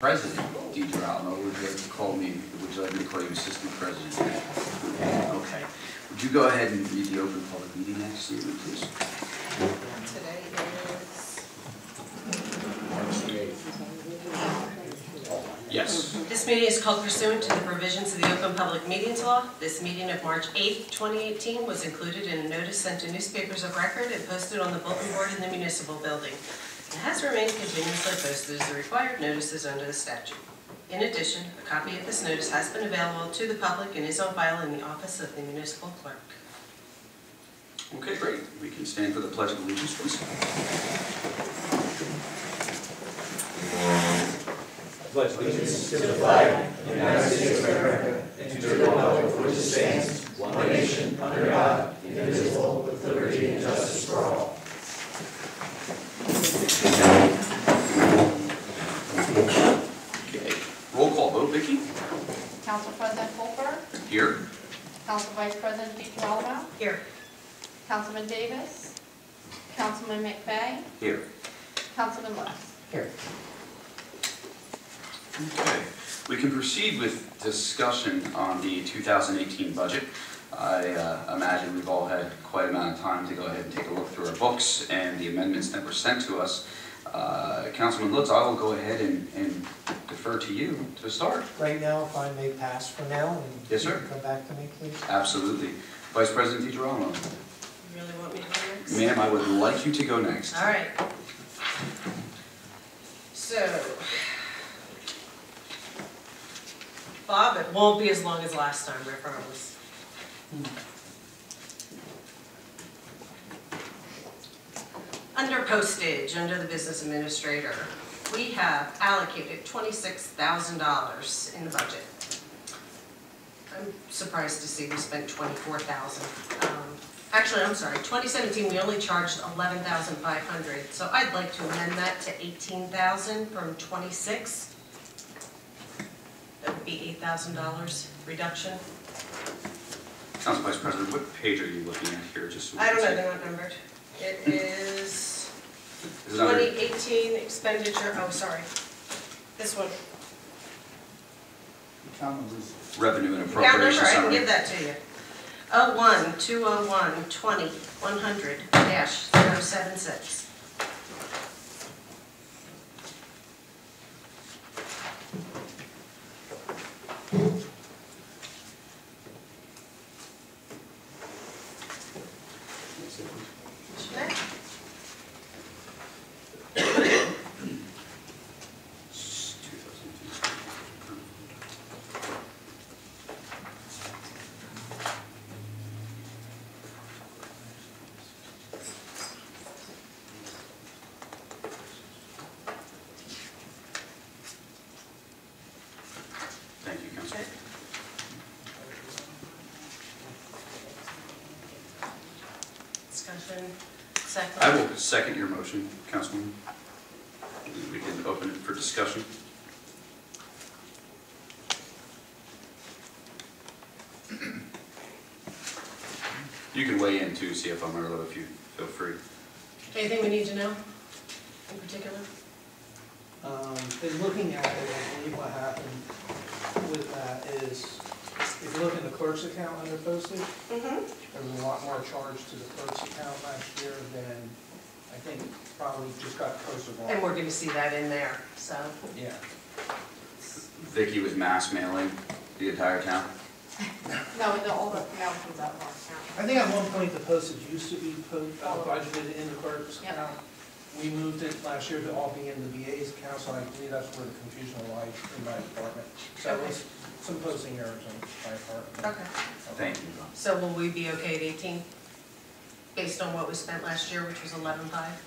President Deidre Allen, would you like to call me? Would you like me to call you Assistant President? Okay. Would you go ahead and read the Open Public Meeting Act statement, please? Today is March 8th. Yes. This meeting is called pursuant to the provisions of the Open Public Meetings Law. This meeting of March 8th, 2018 was included in a notice sent to newspapers of record and posted on the bulletin board in the municipal building. It has remained continuously posted as the required notices under the statute. In addition, a copy of this notice has been available to the public and is on file in the office of the municipal clerk. Okay, great. We can stand for the Pledge of Allegiance, please. Pledge allegiance to the flag of the United States of America and to the republic for which it stands, one nation, under God, indivisible, with liberty and justice for all. Okay. Roll call vote, Vicki? Council President Phillipsburg. Here. Council Vice President Deidre. Here. Councilman Davis. Councilman McVeigh. Here. Councilman West. Here. Okay. We can proceed with discussion on the 2018 budget. I imagine we've all had quite an amount of time to go ahead and take a look through our books and the amendments that were sent to us. Councilman Lutz, I will go ahead and defer to you to start. Right now, if I may pass for now, and Yes, sir. you can come back to me, please. Absolutely. Vice President DiGirolamo. You really want me to go next? Ma'am, I would like you to go next. All right. So, Bob, it won't be as long as last time, I promise. Under postage, under the business administrator, we have allocated $26,000 in the budget. I'm surprised to see we spent $24,000. Actually, I'm sorry, 2017 we only charged $11,500, so I'd like to amend that to $18,000 from 26. That would be $8,000 reduction. Council Vice President, what page are you looking at here? Just so we I don't can know, see? they're not numbered. It is Is it under 2018 expenditure, oh, sorry. This one. revenue and Account appropriation number, I can summary? give that to you. 01-201-20-100-076. Thank you, Council. Discussion, second. I will second your motion, Councilwoman. We can open it for discussion. You can weigh in too, CFO Merlo, if you feel free. Anything we need to know in particular? In looking at it, I believe what happened with that is, if you look in the clerk's account under postage, there was a lot more charged to the clerk's account last year than, I think, probably just got posted And wrong. we're going to see that in there, so. Yeah. Vicki was mass mailing the entire town. No, all the mail comes out of our account. I think at one point the postage used to be budgeted in the clerk's Yep. account. We moved it last year to all be in the VA's account, so I believe that's where the confusion lies in my department. So it was some posting errors on my department. Okay. Thank you. So will we be okay at 18? Based on what we spent last year, which was 11,500?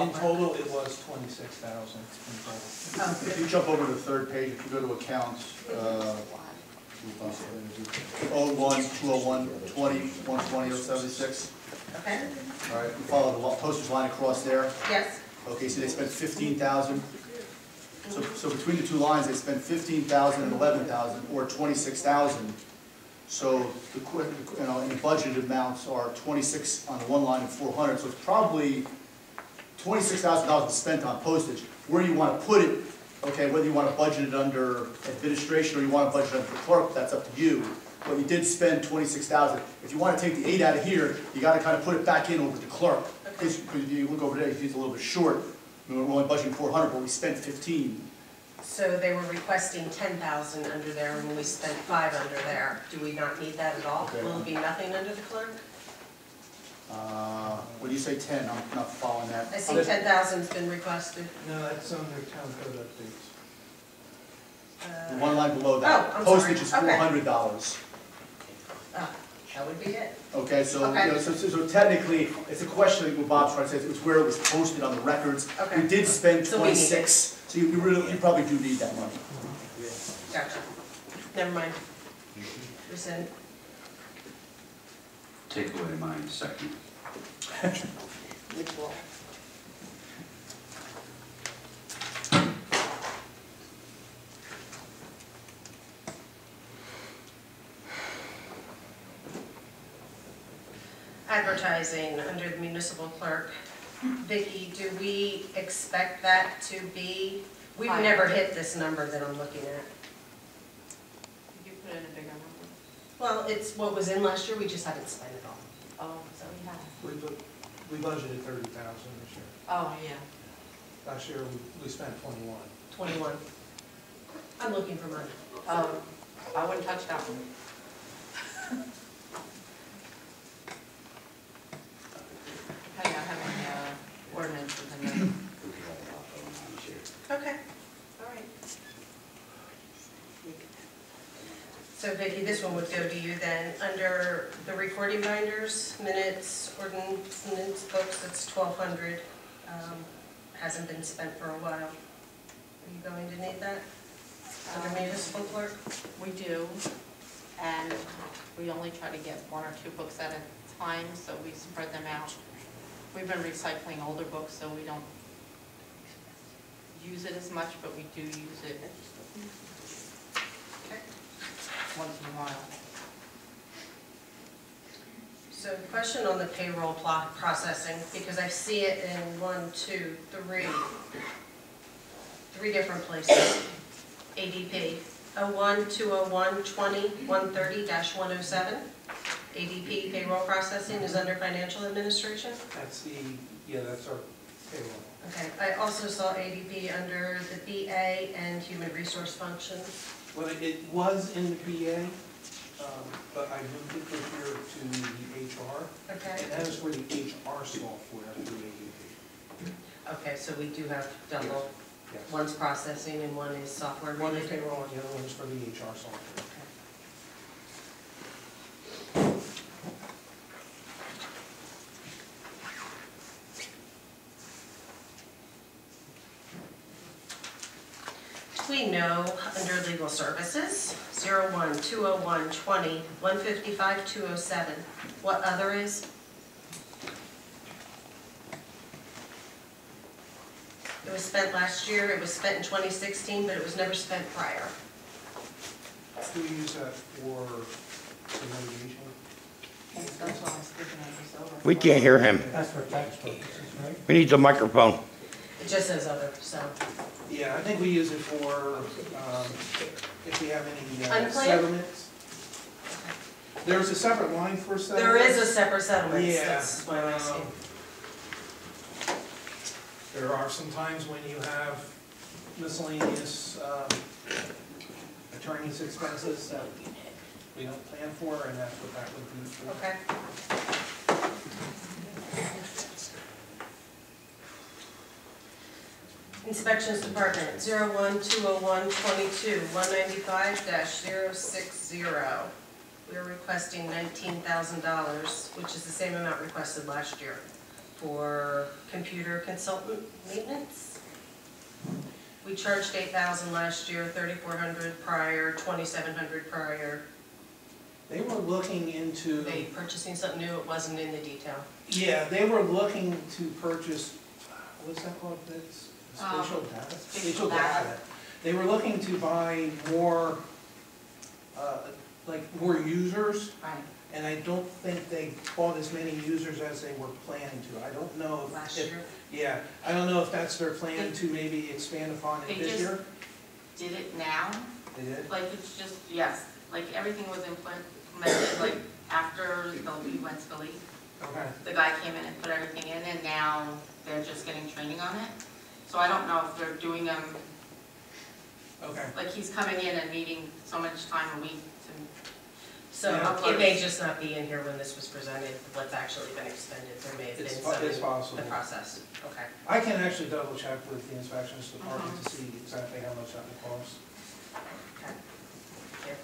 In total, it was 26,000 in total. If you jump over to the third page, if you go to accounts, 01-201-20-120-076. Okay. All right, we follow the postage line across there. Yes. Okay, so they spent 15,000. So between the two lines, they spent 15,000 and 11,000, or 26,000. So the and the budgeted amounts are 26 on the one line and 400. So it's probably $26,000 spent on postage. Where you want to put it Okay, whether you want to budget it under administration or you want to budget it under the clerk, that's up to you. But you did spend 26,000. If you want to take the 8 out of here, you got to kind of put it back in over the clerk. Because you look over there, he's a little bit short. We're only budgeting 400, but we spent 15. So they were requesting 10,000 under there, and we spent 5 under there. Do we not need that at all? Okay. Will it be nothing under the clerk? When you say 10, I'm not following that. I see 10,000's been requested. No, that's under town code updates. The one line below Oh, that, I'm sorry. postage is Okay. $400. That would be it. Okay, so, Okay. you know, so technically, it's a question of what Bob's trying to say, it's where it was posted on the records. Okay. We did spend So we need it. 26, so you really, you probably do need that money. Gotcha. Never mind. Rescind. Take away my second. Which will? Advertising under the municipal clerk. Vicki, do we expect that to be, we've Higher. never hit this number that I'm looking at. Did you put in a bigger number? Well, it's what was in last year, we just haven't spent it all. Oh, so we have. We budgeted 30,000 this year. Oh, yeah. Last year, we spent 21. 21. I'm looking for money. I wouldn't touch that one. I have an ordinance with the name. Okay, all right. So Vicki, this one would go to you then. Under the recording binders, minutes, ordinance books, it's 1,200. Hasn't been spent for a while. Are you going to need that under municipal clerk? We do, and we only try to get 1 or 2 books at a time, so we spread them out. We've been recycling older books, so we don't use it as much, but we do use it Okay. once in a while. So question on the payroll processing, because I see it in 1, 2, 3 different places. ADP, 01, 201, 20, 130-107. ADP payroll processing is under financial administration. That's that's our payroll. Okay, I also saw ADP under the BA and human resource functions. Well, it was in the BA, but I moved it from here to the HR. Okay. And that is for the HR software through ADP. Okay, so we do have double. Yes. One's processing and one is software One is related. payroll and the other one is for the HR software. We know under legal services, 01, 201, 20, 155, 207. What other is? It was spent last year, it was spent in 2016, but it was never spent prior. Do we use that for the litigation? That's why I was thinking of this over. We can't hear him. That's for tax purposes, right? We need the microphone. It just says other, so. Yeah, I think we use it for, if we have any Unplanned? settlements. There's a separate line for settlements. There is a separate settlement, Yeah, that's why I'm asking. There are some times when you have miscellaneous attorney's expenses that we don't plan for, and that's what that would be for. Okay. Inspections Department, 01, 201, 22, 195-060. We're requesting $19,000, which is the same amount requested last year for computer consultant maintenance. We charged $8,000 last year, $3,400 prior, $2,700 prior. They were looking into, They purchasing something new, it wasn't in the detail. yeah, they were looking to purchase, what's that called? It's spatial data? Spatial data. They were looking to buy more, like more users, Right. and I don't think they bought as many users as they were planning to. I don't know if. Last year? Yeah, I don't know if that's their plan to maybe expand upon it They this just- year. Did it now, They did? like it's just, yes, like everything was implemented, like after we went to the league. Okay. The guy came in and put everything in, and now they're just getting training on it. So I don't know if they're doing them, Okay. like he's coming in and meeting so much time a week to, So Yeah. it may just not be in here when this was presented, what's actually been expended, there may have been some It's in possible. the process, okay. I can actually double check with the inspections department to see exactly how much that will cost. Okay. Thank you.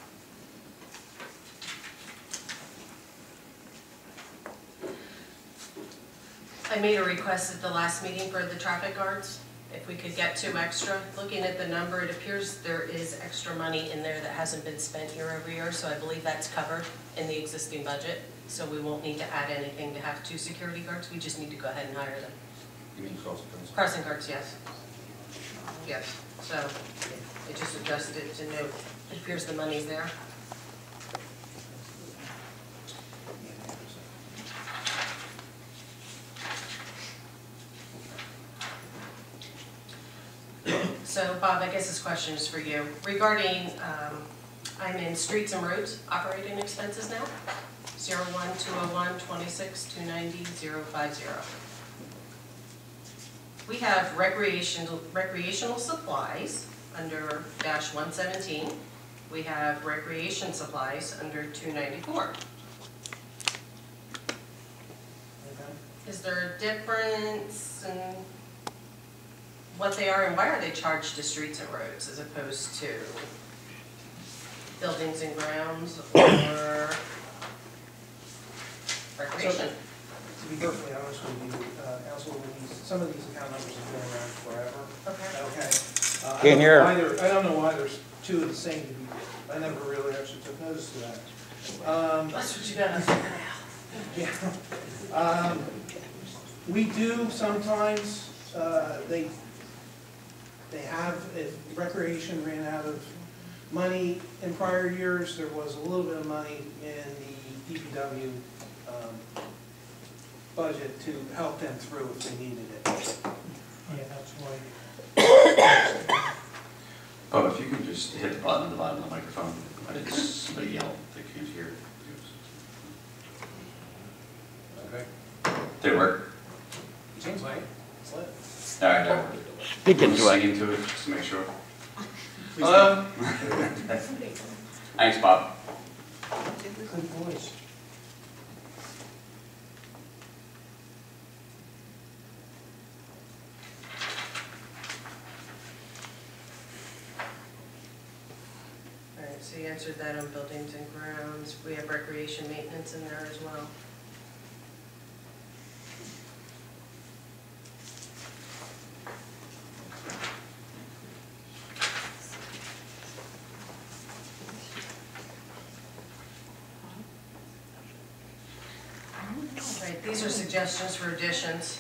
I made a request at the last meeting for the traffic guards, if we could get 2 extra. Looking at the number, it appears there is extra money in there that hasn't been spent year over year, so I believe that's covered in the existing budget. So we won't need to add anything to have 2 security guards, we just need to go ahead and hire them. You mean crossing guards? Crossing guards, yes. Yes, so I just adjusted it to note, it appears the money's there. So Bob, I guess this question is for you. Regarding, I'm in streets and roads operating expenses now, 01-201-26-290-050. We have recreational supplies under -117. We have recreation supplies under 294. Okay. Is there a difference in what they are and why are they charged to streets and roads as opposed to buildings and grounds or recreation? To be perfectly honest with you, Councilwoman, some of these account numbers have been around forever. Okay. Okay. Can't hear. I don't know why there's 2 of the same to be, I never really actually took notice of that. That's what you gotta figure out. Yeah. We do sometimes, they have, if recreation ran out of money in prior years, there was a little bit of money in the DPW budget to help them through if they needed it. Yeah, that's why. Oh, if you can just hit the button at the bottom of the microphone, I think somebody yelled, they can't hear. Okay. Did it work? Seems like it's lit. All right, no. Speak into Sing it. into it, just to make sure. Hello? Thanks, Bob. Good voice. All right, so you answered that on buildings and grounds. We have recreation maintenance in there as well. All right, these are suggestions for additions.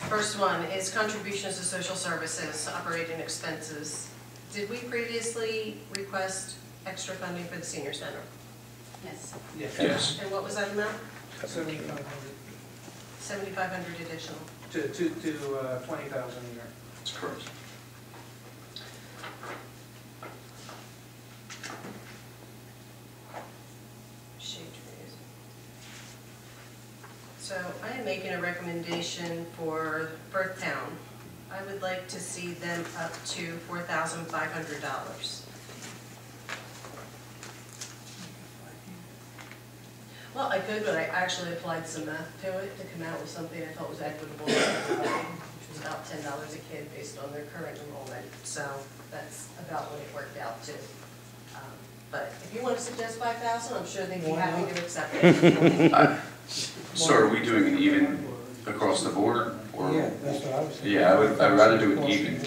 First one is contributions to social services, operating expenses. Did we previously request extra funding for the senior center? yes. Yes. And what was that amount? 7,500 7,500 additional. to 20,000 a year. That's correct. Shade trees. So I am making a recommendation for Birthtown. I would like to see them up to $4,500. Well, I could, but I actually applied some math to it to come out with something I thought was equitable for everybody, which was about $10 a kid based on their current enrollment. So that's about what it worked out to. But if you want to suggest 5,000, I'm sure they'd be happy to accept it. So are we doing it even across the board? Or? Yeah, that's what I was thinking. Yeah, I'd rather do it even.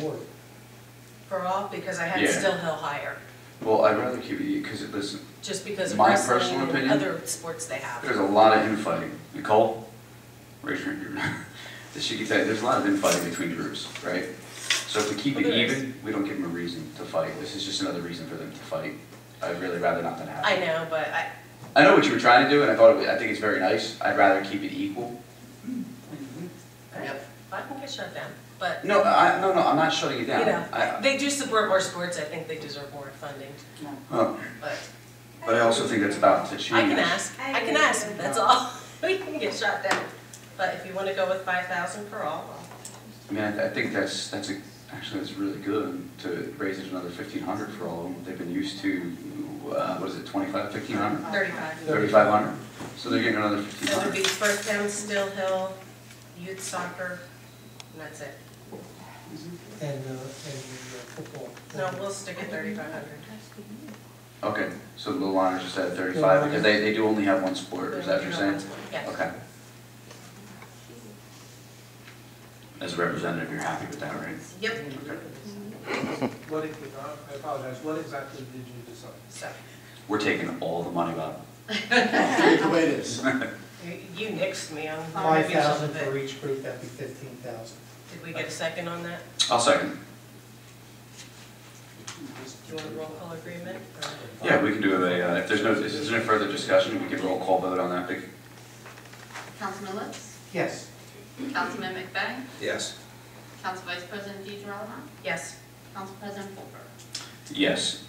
For all, because I had Yeah. Still Hill higher, Well, I'd rather keep it, because listen, just because of My wrestling personal and opinion? other sports they have. there's a lot of infighting. Nicole, raise your hand. She can tell you, there's a lot of infighting between groups, right? So if we keep it Well, there is. even, we don't give them a reason to fight. This is just another reason for them to fight. I'd really rather not that happen. I know, but I know what you were trying to do, and I think it's very nice. I'd rather keep it equal. I can get shut down, but, No, I'm not shutting it down. you know, I- they do support more sports, I think they deserve more funding, oh, but But I also think that's about to change. I can ask, that's all. We can get shot down. But if you wanna go with 5,000 per all, I mean, I think actually that's really good to raise it another 1,500 for all of them. They've been used to, what is it, 2,500, 1,500? 35. 3,500? So they're getting another That would 1,500. be First Down, Still Hill, youth soccer, and that's it. And football. No, we'll stick at 3,500. Okay, so the line is just at 35, because they do only have one sport, is that what you're saying? Yes. Okay. As a representative, you're happy with that, right? Yep, Okay. I apologize, what exactly did you decide? so, We're taking all the money, Bob. The way it is. you nixed me on maybe some 5,000 of for it. each group, that'd be 15,000. Did we get a second on that? I'll second. Do you want a roll call agreement? or- Yeah, we can do if there's no further discussion, we can roll call vote on that. Councilman Litz, Yes. Councilman McVeigh, Yes. Council Vice President DeGirolamo, Yes. Council President Fulper. Yes.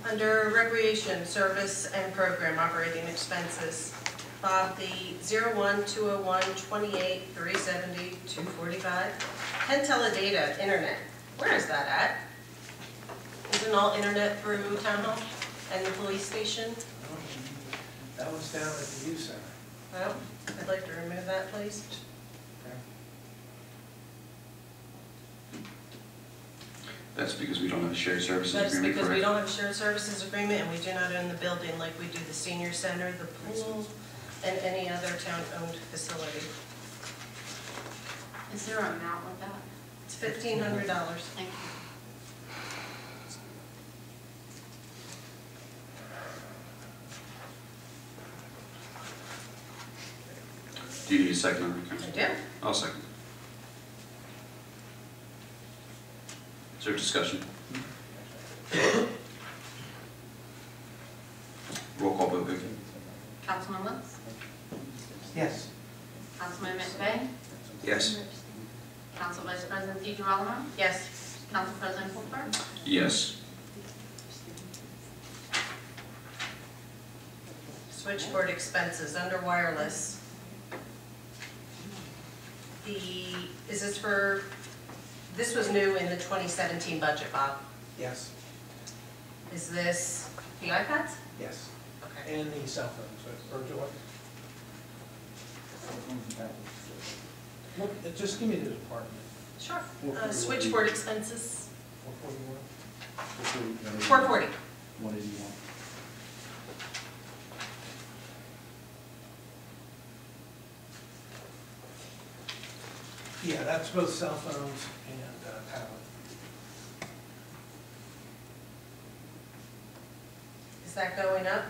Under recreation, service and program operating expenses, Bob, the 01-201-28-370-245, Penn Teledata Internet, where is that at? Isn't all internet through town hall and the police station? That was down at the youth center. Well, I'd like to remove that, please. That's because we don't have a shared services That's agreement, because we correct? don't have a shared services agreement and we do not own the building like we do the senior center, the pool, and any other town-owned facility. Is there an amount with that? It's $1,500. Thank you. Do you need a second on that, I Council? do. I'll second. Is there discussion? Roll call vote, Vicky. Councilman Litz, Yes. Councilman McVeigh, Yes. Council Vice President DeGirolamo, Yes. Council President Fulper. Yes. Switchboard expenses, under wireless. Is this for, this was new in the 2017 budget, Bob. Yes. Is this the iPads? Yes. Okay. And the cell phones, or Joy. Look, just give me the department. Sure. Switchboard expenses, 441. 440. 181. Yeah, that's both cell phones and tablet. Is that going up?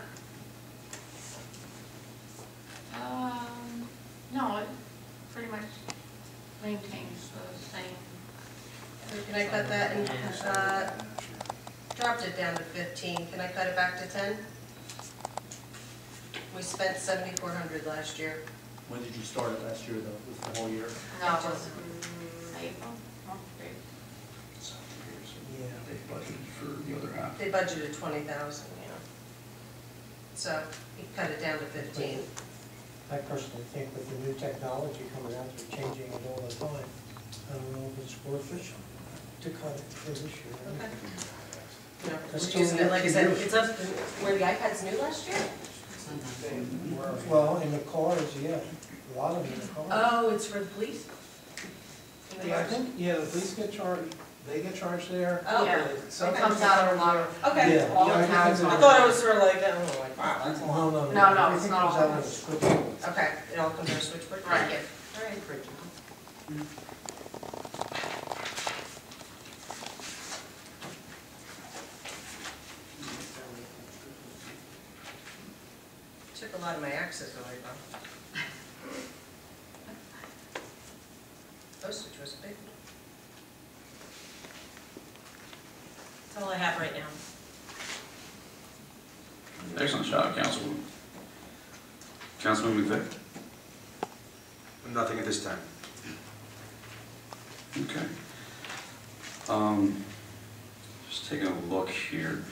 No, it pretty much maintains the same. Can I cut that and, dropped it down to 15, can I cut it back to 10? We spent 7,400 last year. When did you start it last year, though? Was it the whole year? No, it was April, April. Yeah. They budgeted for the other half. They budgeted 20,000, yeah. So, we cut it down to 15. I personally think with the new technology coming out, they're changing it all the time. I don't know if it's worth it to cut it for this year. Okay. You know, That's we're using it, like I said, still- it's up, were the iPads new last year? Well, in the cars, yeah, a lot of them in the cars. Oh, it's for the police? Yeah, I think, the police get charged, they get charged there. Oh. Yeah. the cell It phones comes get out of charged our- Okay. Yeah. All Yeah, I the think time. it's I thought it was sort of like, I don't know, like, wow, that's, No, No, no, it's everything not comes all out of of it. the switchboard. okay, it all comes out of switchboard, Right. thank you. All right. Took a lot of my access away, though. Postage was big. That's all I have right now. Excellent job, Councilwoman. Councilman McVeigh? Nothing at this time. Okay. Just taking a look here.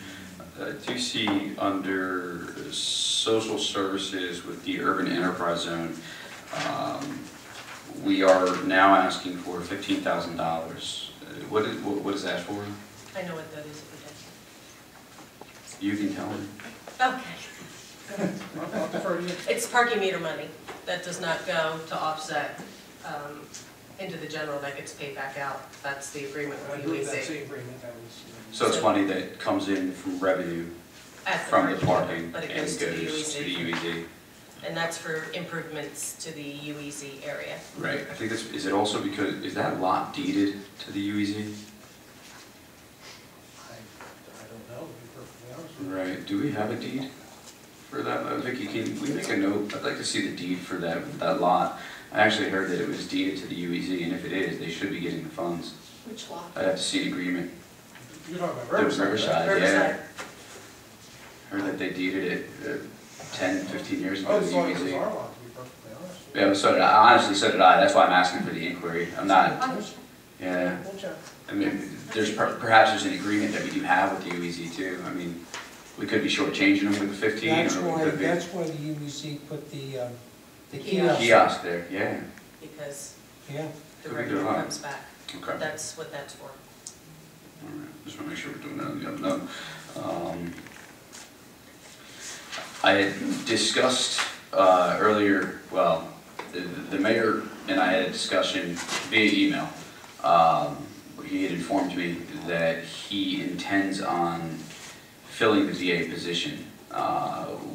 I do see under social services with the urban enterprise zone, we are now asking for $15,000. What is that for? I know what that is, You can tell me. but okay. I'll defer to you. It's parking meter money. That does not go to offset into the general, that gets paid back out. That's the agreement I with believe that's UEC. the agreement that was. So it's money that comes in from revenue At from the meter, parking but and it goes goes to the UEZ. And that's for improvements to the UEZ area. Right, I think that's, is it also because, is that lot deeded to the UEZ? I don't know, to be perfectly honest with you. Right, do we have a deed for that? Vicky, can we make a note? I'd like to see the deed for that lot. I actually heard that it was deeded to the UEZ, and if it is, they should be getting the funds. Which lot? I'd have to see an agreement. You're talking about The Riverside, right? Riverside, yeah. Riverside. Heard that they deeded it 10, 15 years ago I to the thought it was UEZ. our lot, to be perfectly honest with you. Yeah, well, so did I. Honestly, so did I. That's why I'm asking for the inquiry. I'm not, yeah. We'll check. I mean, perhaps there's an agreement that we do have with the UEZ too. I mean, we could be shortchanging them with the 15, That's or we why, could be that's why the UEC put the Kiosk. kiosk. kiosk there, yeah. Because Yeah, the Could we do revenue that? comes back. Okay. That's what that's for. All right, just want to make sure we're doing that on the other note. I had discussed earlier, well, the mayor and I had a discussion via email. He had informed me that he intends on filling the VA position.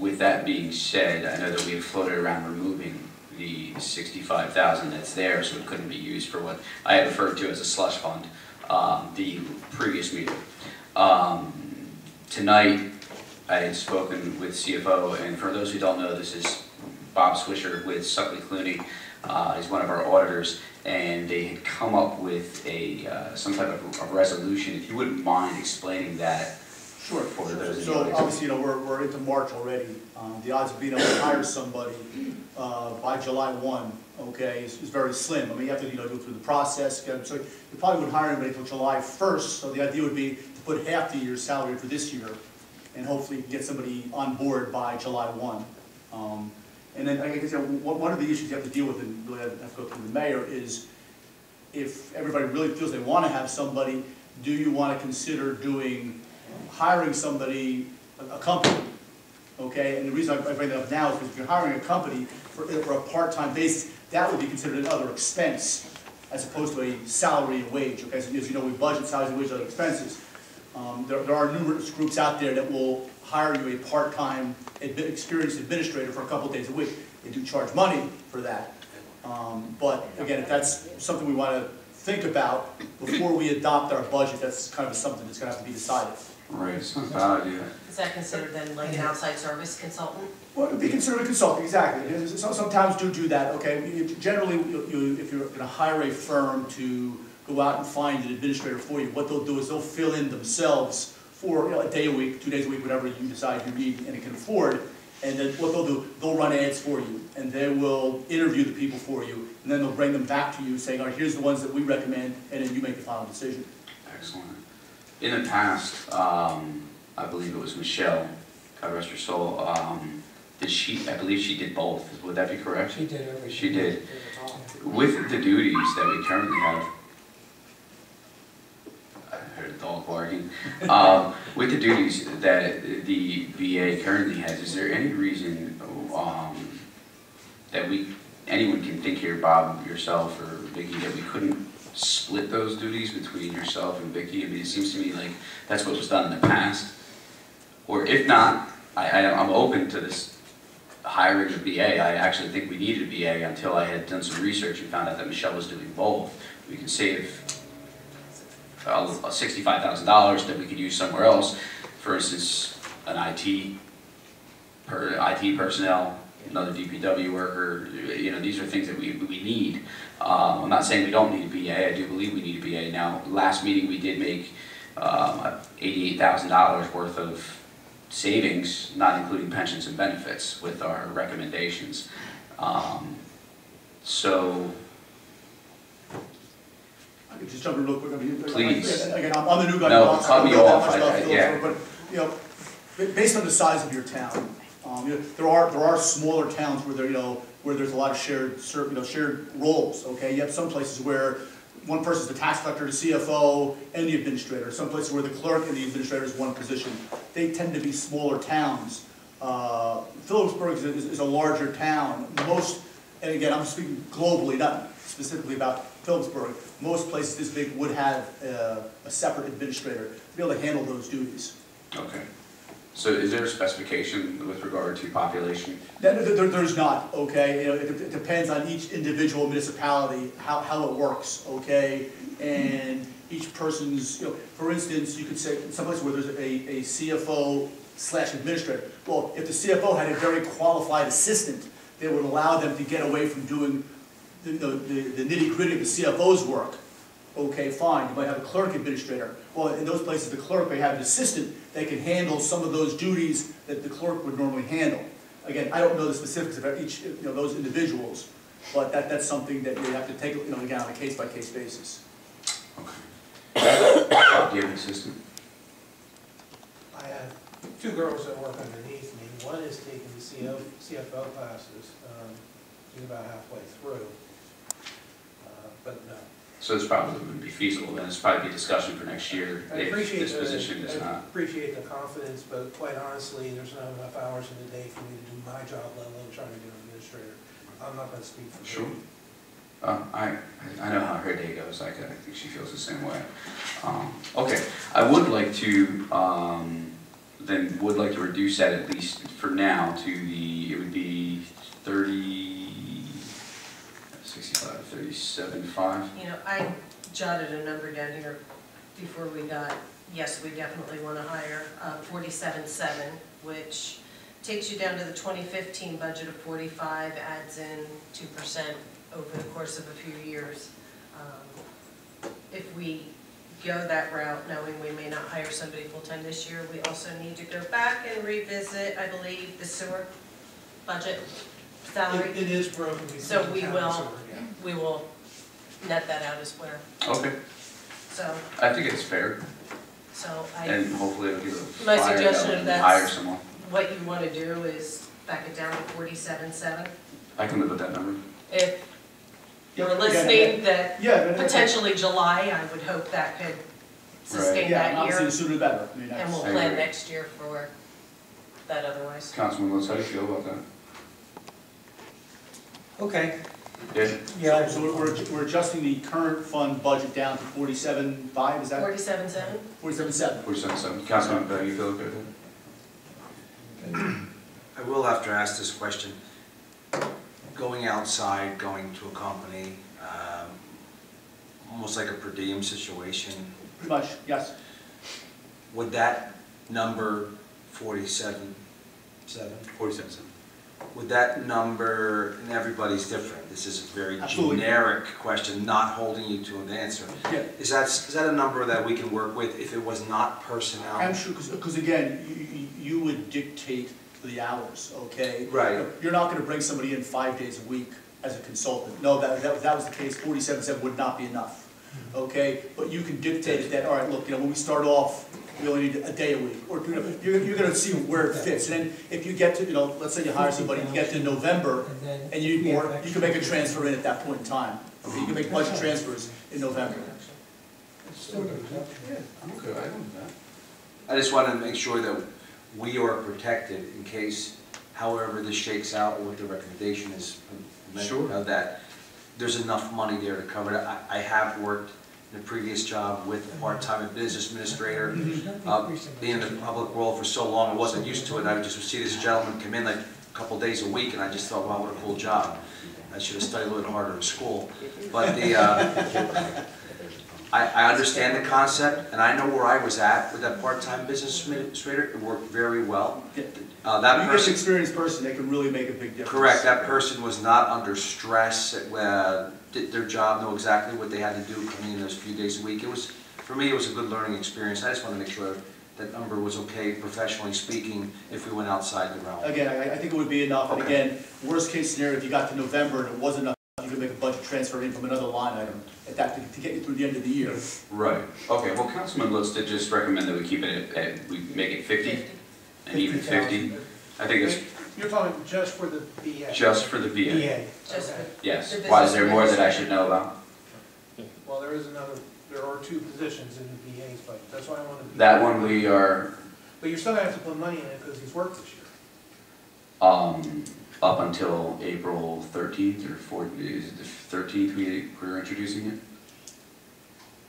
With that being said, I know that we have floated around removing the $65,000 that's there, so it couldn't be used for what I had referred to as a slush fund, the previous meeting. Tonight, I had spoken with CFO, and for those who don't know, this is Bob Swisher with Suckley Clooney. He's one of our auditors, and they had come up with some type of a resolution. If you wouldn't mind explaining that. Sure. For those in the So audience. obviously, we're into March already. The odds of being able to hire somebody by July 1, okay, is very slim. I mean, you have to, go through the process. So you probably wouldn't hire anybody until July 1st. So the idea would be to put half the year's salary for this year, and hopefully get somebody on board by July 1. And then, I guess, one of the issues you have to deal with, and really have to go through the mayor, is if everybody really feels they want to have somebody, do you want to consider hiring somebody, a company, okay? And the reason I bring that up now is because if you're hiring a company for a part-time basis, that would be considered another expense as opposed to a salary and wage, okay? So as you know, we budget salaries and wages and other expenses. There are numerous groups out there that will hire you a part-time experienced administrator for a couple days a week. They do charge money for that. But again, if that's something we want to think about before we adopt our budget, that's kind of something that's going to have to be decided. Right, it's not a bad idea. Is that considered then like an outside service consultant? Well, it would be considered a consultant, exactly. Some towns do that, okay? Generally, if you're going to hire a firm to go out and find an administrator for you, what they'll do is they'll fill in themselves for a day a week, 2 days a week, whatever you decide you need and can afford. And then what they'll do, they'll run ads for you, and they will interview the people for you, and then they'll bring them back to you saying, all right, here's the ones that we recommend, and then you make the final decision. Excellent. In the past, I believe it was Michelle, God rest her soul, I believe she did both. Would that be correct? she did everything. She did. With the duties that we currently have, I heard a dog barking. With the duties that the VA currently has, is there any reason that anyone can think here, Bob, yourself, or Vicki, that we couldn't split those duties between yourself and Vicki? I mean, it seems to me like that's what was done in the past. Or if not, I'm open to this hiring a BA. I actually think we needed a BA until I had done some research and found out that Michelle was doing both. We can save $65,000 that we could use somewhere else. For instance, an IT personnel, another DPW worker. You know, these are things that we need. I'm not saying we don't need a BA. I do believe we need a BA. Now, last meeting we did make $88,000 worth of savings, not including pensions and benefits, with our recommendations. So, I could just jump in real quick. I mean, please. Again, I'm the new guy. No, cut me off. Yeah. But, you know, based on the size of your town, you know, there are smaller towns where where there's a lot of shared roles. Okay, you have some places where one person's the tax collector, the CFO, and the administrator. Some places where the clerk and the administrator is one position. They tend to be smaller towns. Phillipsburg is a larger town. And again, I'm speaking globally, not specifically about Phillipsburg. Most places this big would have a separate administrator to be able to handle those duties. Okay. So is there a specification with regard to population? There's not, okay? You know, it depends on each individual municipality, how it works, okay? And each person's, you know, for instance, you could say someplace where there's a CFO/administrator. Well, if the CFO had a very qualified assistant, they would allow them to get away from doing the nitty-gritty of the CFO's work. Okay, fine, you might have a clerk administrator. Well, in those places, the clerk may have an assistant that can handle some of those duties that the clerk would normally handle. Again, I don't know the specifics of each, those individuals, but that's something that you have to take, again, on a case-by-case basis. Okay. Do you have an assistant? I have two girls that work underneath me. One is taking the CFO classes. She's about halfway through, but no. So this probably wouldn't be feasible, then it's probably a discussion for next year I if appreciate this position is I not. appreciate the confidence, but quite honestly, there's not enough hours in the day for me to do my job, let alone trying to be an administrator. I'm not going to speak for her. Sure. I know how her day goes. I think she feels the same way. Okay, I would like to reduce that at least for now to it would be 37.5. You know, I jotted a number down here before we got, yes, we definitely want to hire 47.7, which takes you down to the 2015 budget of 45, adds in 2% over the course of a few years. If we go that route, knowing we may not hire somebody full-time this year, we also need to go back and revisit, I believe, the sewer budget salary. It is broken. So we will net that out as well. Okay. So, I think it's fair, and hopefully it'll give a my fire suggestion going of and hire that's someone. what you want to do is back it down to 47.7. I can live with that number. If you're Yeah, listening that Yeah, potentially July, I would hope that could sustain yeah, that obviously year. the sooner the better. I mean, And we'll I plan agree. next year for that otherwise. Councilman Lutz, how do you feel about that? Okay, Yeah. yeah. So we're adjusting the current fund budget down to 47.5, is that? 47.7? 47.7. 47.7. Councilman, you feel okay with that? I will have to ask this question. Going outside, going to a company, almost like a per diem situation, Pretty much, yes. would that number 47.7, 47.7. would that number, and everybody's different, this is a very Absolutely. generic question, not holding you to an answer. Yeah. Is that a number that we can work with if it was not personnel? I'm sure, because again, you would dictate the hours, okay? Right. You're not going to bring somebody in 5 days a week as a consultant. No, that was the case. 47.7 would not be enough, okay? But you can dictate it that, all right, look, when we start off, we only need a day a week, or you're going to see where it fits. And then if you get to, let's say you hire somebody, you get to November, and you need more, you can make a transfer in at that point in time. Okay, you can make budget transfers in November. I'm okay, I don't know that. I just want to make sure that we are protected in case, however this shakes out, or what the recommendation is, Sure. that there's enough money there to cover it. I have worked in a previous job with a part-time business administrator. Being in the public world for so long, I wasn't used to it. I would just see this gentleman come in like, couple days a week, and I just thought, wow, what a cool job. I should have studied a little harder in school. But I understand the concept, and I know where I was at with that part-time business administrator. It worked very well. That You get an person, experienced person, they can really make a big difference. correct, that person was not under stress, did their job, know exactly what they had to do coming in those few days a week. It was, for me, it was a good learning experience. I just want to make sure that number was okay, professionally speaking, if we went outside the realm. Again, I think it would be enough, and Okay. again, worst case scenario, if you got to November and it wasn't enough, you could make a budget transfer in from another line item at that, to get you through the end of the year. Right, okay, well, Councilman Lutz did just recommend that we keep it at, we make it 50, and even 50. I think it's You're talking just for the VA? just for the VA. EA. Just Okay. Yes, The why, is business there more that I administrator. should know about? Well, there are two positions in the VA's budget, that's why I wanted to. That one we are, But you're still gonna have to put money in it because he's worked this year. up until April 13th or 14th, is it the 13th we're introducing it?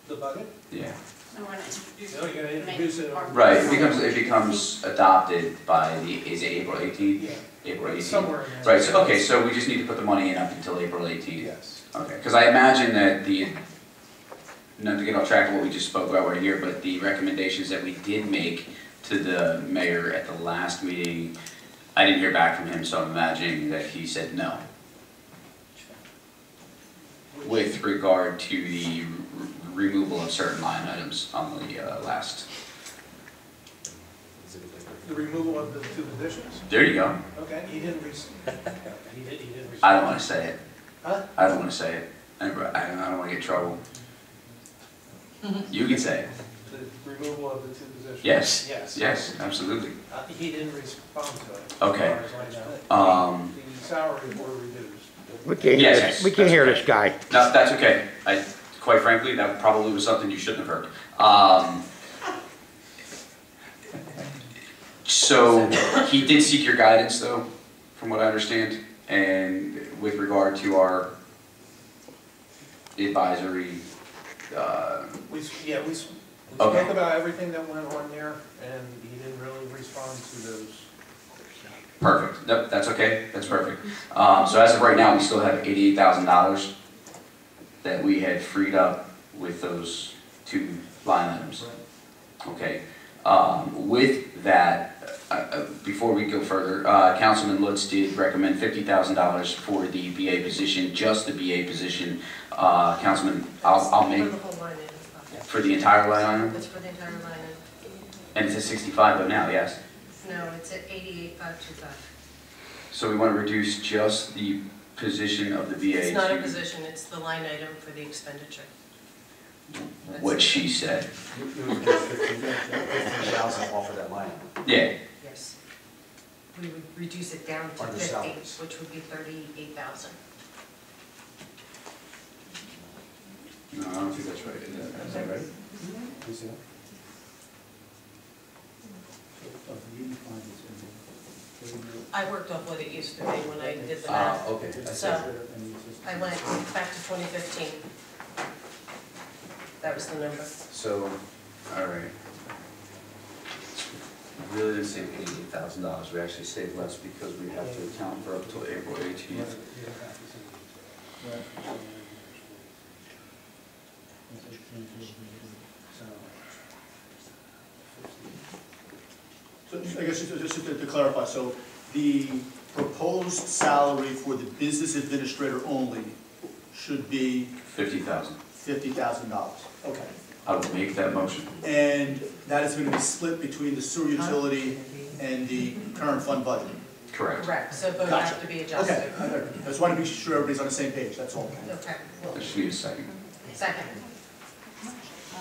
The budget? Yeah. No, we're not introducing. No, you're gonna introduce it on. Right, it becomes adopted by is it April 18th? Yeah. April 18th? Somewhere in there. Right, so, okay, so we just need to put the money in up until April 18th? Yes. Okay, because I imagine that not to get off track of what we just spoke about right here, but the recommendations that we did make to the mayor at the last meeting, I didn't hear back from him, so I'm imagining that he said no. With regard to the removal of certain line items on the last. The removal of the two positions? There you go. Okay, he didn't he didn't I don't want to say it. Huh? I don't want to say it. I don't want to get in trouble. You can say it. The removal of the two positions? Yes. Yes. Yes, absolutely. He didn't respond to it. Okay. As far as I know. The salaries were reduced. We can't hear Yes, this, we can't hear that's this guy. No, that's okay. Quite frankly, that probably was something you shouldn't have heard. So he did seek your guidance, though, from what I understand, and with regard to our advisory. We Okay. spoke about everything that went on there, and he didn't really respond to those. Perfect. Nope, that's okay. That's perfect. So as of right now, we still have $88,000 that we had freed up with those two line items. Okay. With that, before we go further, Councilman Lutz did recommend $50,000 for the BA position, just the BA position. Councilman, I'll make For the whole line item. for the entire line item, It's for the entire line item. and it's at 65 though now, yes. No, it's at 88,525. So we want to reduce just the position of the BA It's not a to position, it's the line item for the expenditure. what she said. You would get 15,000 off of that line. Yeah. Yes. We would reduce it down to Under 50, salaries. which would be 38,000. No, I don't think that's right. Is that right? I worked off what it used to be when I did the math. Okay. So I went back to 2015. That was the number. So, all right. We really didn't save $88,000. We actually saved less because we have to account for up till April 18th. So I guess just to clarify, so the proposed salary for the business administrator only should be $50,000. $50,000. Okay. I will make that motion. And that is going to be split between the sewer utility and the current fund budget. Correct. Correct, so both Gotcha. have to be adjusted. Okay, I just want to be sure everybody's on the same page, that's all. Okay, I well, just need a second. second.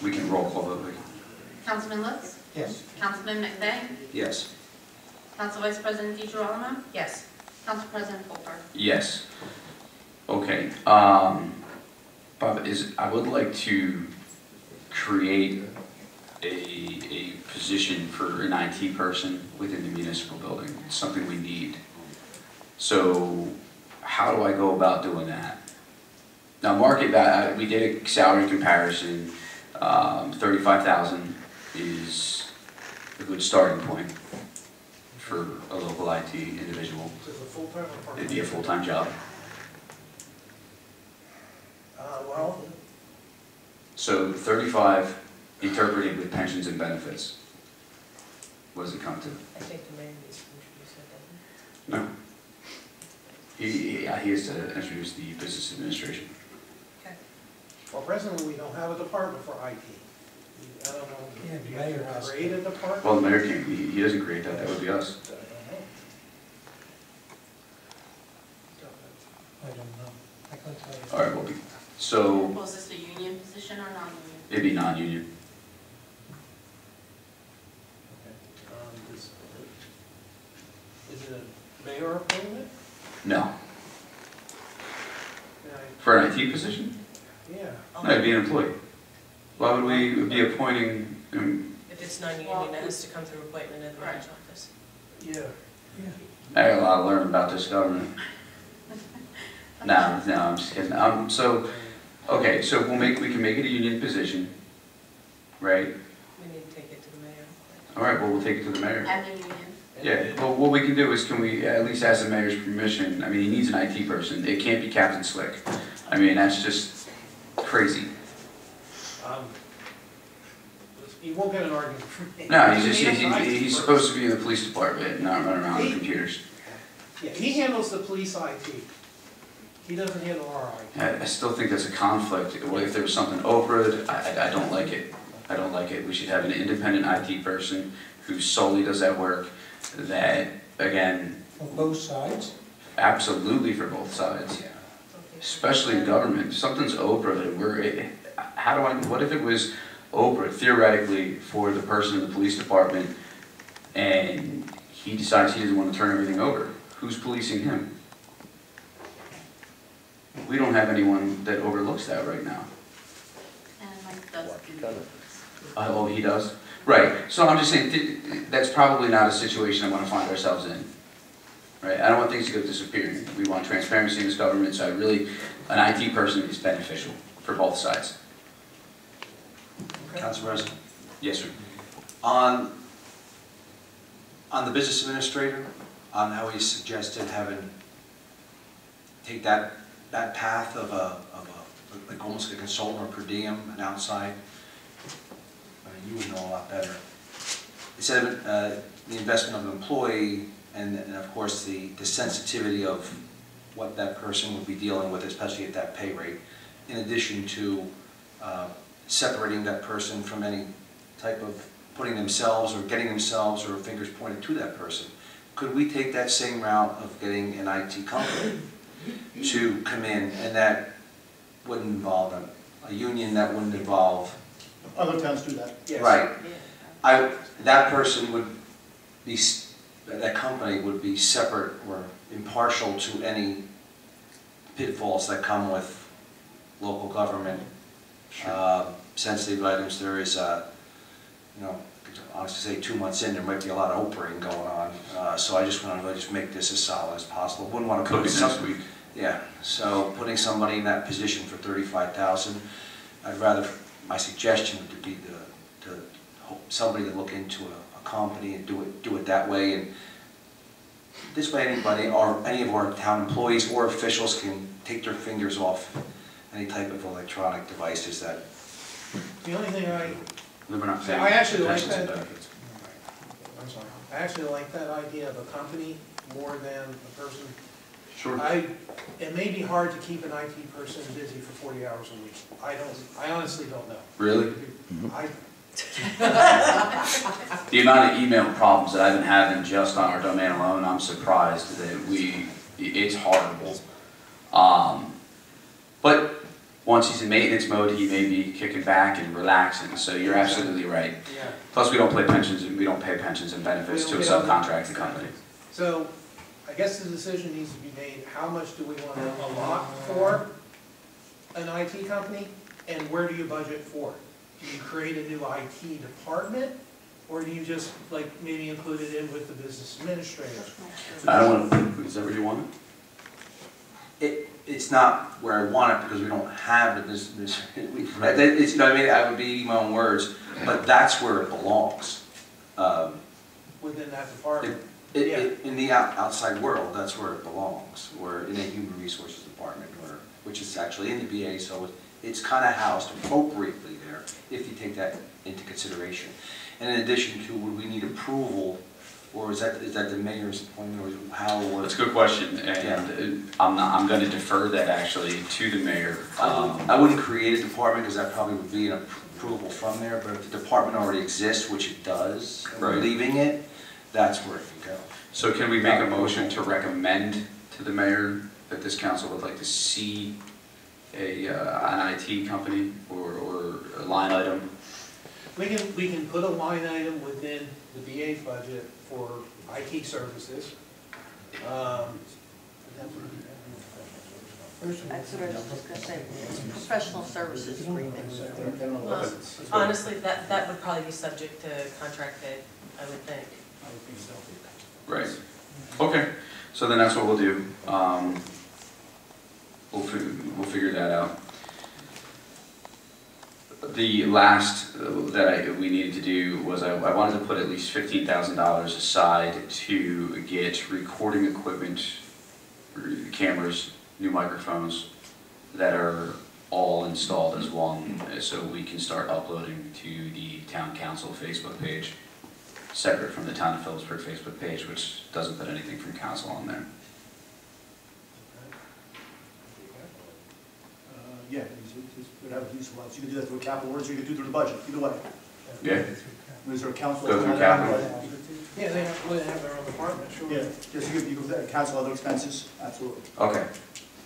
We can roll call vote. Councilman Lutz? Yes. Councilman McVeigh? Yes. Council Vice President DeGirolamo? Yes. Council President Colbert? Yes. Okay. Bob, I would like to create a position for an IT person within the municipal building. It's something we need. So how do I go about doing that? Now, market that we did a salary comparison. 35,000 is a good starting point for a local IT individual. Is it a full-time or part-time? It'd be a full-time job. Well, So 35 interpreted with pensions and benefits. What does it come to? I think the mayor needs to introduce it, doesn't No. He has to introduce the business administration. he? Okay. well, presently, we don't have a department for IT. I don't know, Yeah, if you the mayor have has to to. create a department? Well, the mayor can't, he doesn't create that, that would be us. I don't know. I don't know. I can't tell you. All right, well, so Was this a union position or non-union? it'd be non-union. Okay. Is it a mayor appointment? No. Yeah, For an IT position? yeah. No, it'd be an employee. Why would we be appointing, If it's non-union, it has to come through appointment in the mayor's office. Yeah. I got a lot to learn about this government. No, I'm just kidding. So, okay, so we can make it a union position, right? We need to take it to the mayor. All right, well, we'll take it to the mayor. And the union? Yeah, well, what we can do is, can we at least ask the mayor's permission? I mean, he needs an IT person. It can't be Captain Slick. I mean, that's just crazy. You won't get an argument from me. No, he's just, He has an IT he's person. supposed to be in the police department, not run around with computers. Yeah, he handles the police IT. He doesn't handle our IT. I still think that's a conflict. If there was something over it, I don't like it. I don't like it. We should have an independent IT person who solely does that work, that, again, On both sides? absolutely for both sides. Especially in government. If something's Oprah, what if it was Oprah theoretically for the person in the police department and he decides he doesn't want to turn everything over? Who's policing him? We don't have anyone that overlooks that right now. And Mike does do. Oh, he does? Right, so I'm just saying, that's probably not a situation I want to find ourselves in. Right, I don't want things to go disappearing. We want transparency in this government, so an IT person is beneficial for both sides. Council President, Yes, sir. on the business administrator, on how he suggested take that path of like almost a consultant or per diem, an outside, I mean, you would know a lot better. Instead of the investment of an employee and of course the sensitivity of what that person would be dealing with, especially at that pay rate, in addition to separating that person from any type of putting themselves or getting themselves or fingers pointed to that person. Could we take that same route of getting an IT company to come in, and that wouldn't involve a union, that wouldn't involve... Other towns do that. Yes. Right. That person would be, that company would be separate or impartial to any pitfalls that come with local government. Sensitive items, there is, honestly say 2 months in, there might be a lot of Oprahing going on. So I just want to just make this as solid as possible. Wouldn't want to put Next week. Yeah, so putting somebody in that position for $35,000, I'd rather, my suggestion would be somebody to look into a company and do it that way. And this way anybody, or any of our town employees or officials can take their fingers off any type of electronic devices that... The only thing We're not paying I actually like pensions and that. benefits. I'm sorry, I actually like that idea of a company more than a person. Sure. It may be hard to keep an IT person busy for 40 hours a week. I honestly don't know. Really? I, The amount of email problems that I've been having just on our domain alone, I'm surprised that it's horrible. But once he's in maintenance mode, he may be kicking back and relaxing, so you're absolutely right. yeah. Plus, we don't pay pensions and benefits to a subcontracted company. So I guess the decision needs to be made, how much do we want to allot for an IT company, and where do you budget for it? Do you create a new IT department, or do you just like maybe include it in with the business administrator? I don't want to, is that where you want it? It's not where I want it because we don't have the business. It's, you know what I mean? I would be eating my own words, but that's where it belongs. Within that department? In the outside world, that's where it belongs, or in a human resources department, or, which is actually in the BA, so it's kind of housed appropriately there, if you take that into consideration. And in addition to, would we need approval, or is that the mayor's appointment, or how? That's a good question, and I'm going to defer that actually to the mayor. I wouldn't create a department, because that probably would be an approval from there, but if the department already exists, which it does, and we're Right. leaving it, that's where it can go. So can we make a motion to recommend to the mayor that this council would like to see an IT company or a line item? We can put a line item within the BA's budget for IT services. That's what I was just gonna say, professional services agreement. Well, honestly, that would probably be subject to contract bid, I would think. Right. Okay, so then that's what we'll do. We'll figure that out. The last that we needed to do was I wanted to put at least $15,000 aside to get recording equipment, cameras, new microphones that are all installed as one, so we can start uploading to the town council Facebook page, separate from the town of Phillipsburg Facebook page, which doesn't put anything from council on there. Yeah, whatever use was. You can do that through a capital words, or you can do it through the budget, either way. Yeah? Is there a council? Go through capital. Yeah, they have their own department, sure. Yeah, just you can cancel other expenses, absolutely. Okay.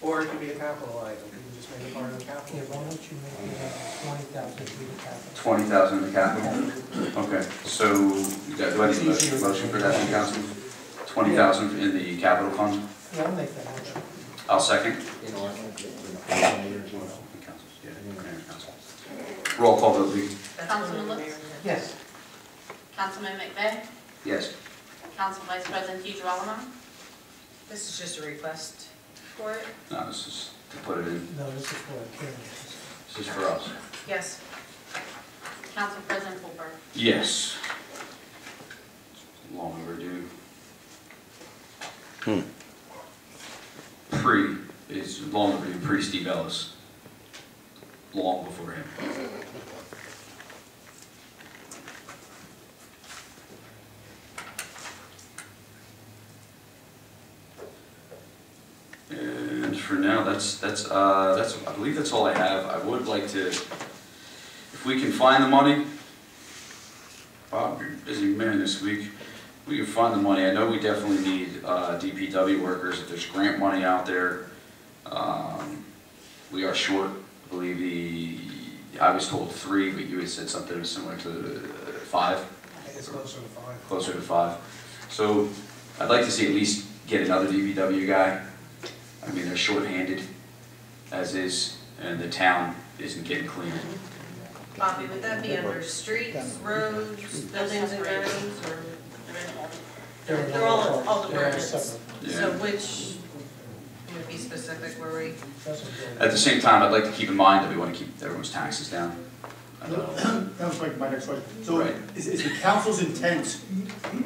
Or it could be a capital item, you can just make it part of the Yeah, capital. why don't you make it 20,000 to the capital? 20,000 in the capital? Okay, so do I need a motion for that in council? 20,000 in the capital fund? Yeah, I'll make that motion. I'll second. Roll call vote, please. That's Councilman when the Lutz? mayor- Yes. Councilman McVeigh? Yes. Council Vice President DeGirolamo? This is just a request for it? No, this is to put it in. No, this is for a Karen. This is for us. Yes. Council President Fulber? Yes. Long overdue. It's long overdue, pre-Steve Ellis. Long before him. And for now, that's I believe that's all I have. I would like to, if we can find the money, Bob, you're a busy man this week. We can find the money. I know we definitely need DPW workers. If there's grant money out there, we are short. I believe I was told 3, but you had said something similar to 5. I think it's closer to 5. Closer to 5. So I'd like to see at least get another DPW guy. I mean, they're short-handed as is, and the town isn't getting clean. Bobby, would that be under streets, roads, buildings and grounds, or? They're all departments. separate. So which would be specific where we? At the same time, I'd like to keep in mind that we want to keep everyone's taxes down. That was my next question. So Right. is the council's intent,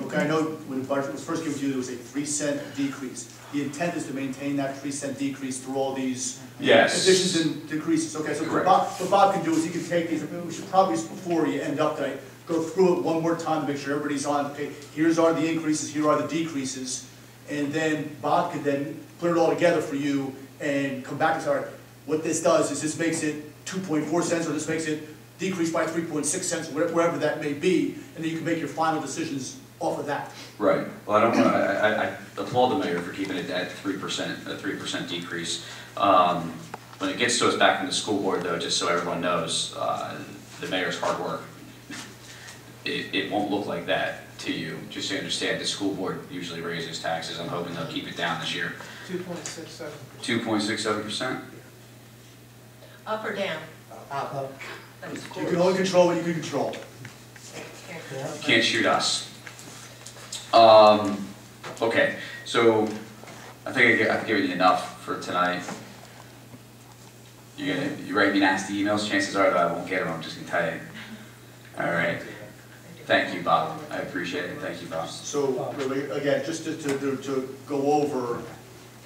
okay, I know when the budget was first given to you, there was a 3-cent decrease. The intent is to maintain that 3-cent decrease through all these Yes. additions and decreases. Okay, so Correct. what Bob can do is he can take these, we should probably, before you end up tonight, go through it one more time to make sure everybody's on, okay, here's are the increases, here are the decreases. And then Bob could then put it all together for you and come back and say, all right, what this does is this makes it 2.4 cents, or this makes it decrease by 3.6 cents, wherever that may be, and then you can make your final decisions off of that. Right. Well, I don't want to, I applaud the mayor for keeping it at 3%, a 3% decrease. When it gets to us back from the school board, though, just so everyone knows, the mayor's hard work, it won't look like that to you. Just so you understand, the school board usually raises taxes. I'm hoping they'll keep it down this year. 2.67. 2.67%? Up or down? That's You can only control what you can control. You can't shoot us. Okay, so I think I've given you enough for tonight. You write me nasty emails, chances are that I won't get them, I'm just gonna tell you. All right. I Thank you, Bob. I appreciate it. Thank you, Bob. So, really, again, just to go over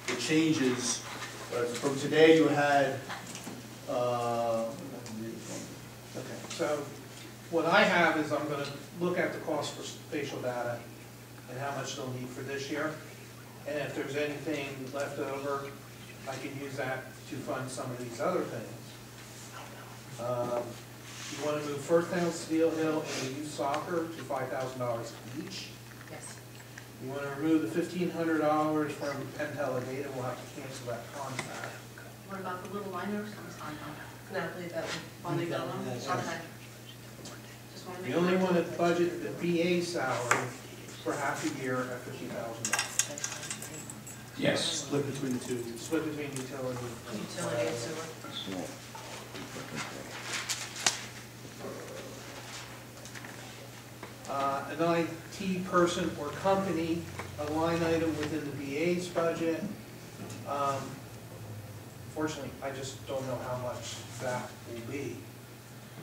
the changes, from today you had, Okay, so what I have is I'm gonna look at the cost for spatial data and how much they'll need for this year. And if there's anything left over, I can use that to fund some of these other things. You wanna move First Town, Steel Hill, and youth soccer to $5,000 each. Yes. You wanna remove the $1,500 from Penn Teledata, we'll have to cancel that contract. What about the little liners? I'm sorry. No, leave that one. On the other one? Okay. Just wanna make The only sure. one that budgeted the BA salary for half a year at $50,000. Yes. split between the two. Split between utility. Utility and sewer. An IT person or company, a line item within the BA's budget. Unfortunately, I just don't know how much that will be.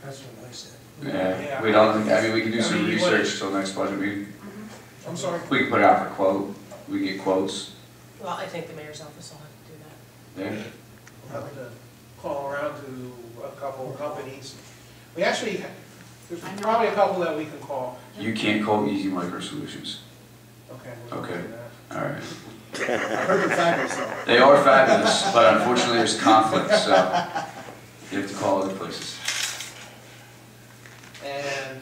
That's what I said. Yeah, we don't, I mean, we can do I some mean, you wanna- research till next budget meeting. I'm sorry. We can put it out for quote, we can get quotes. Well, I think the mayor's office will have to do that. Yeah. We'll have to call around to a couple of companies. We actually, there's probably a couple that we can call. You can't call Easy Micro Solutions. Okay. we'll Okay. do that. All right. I heard they're fabulous though. They are fabulous, but unfortunately there's conflict, so you have to call other places. And,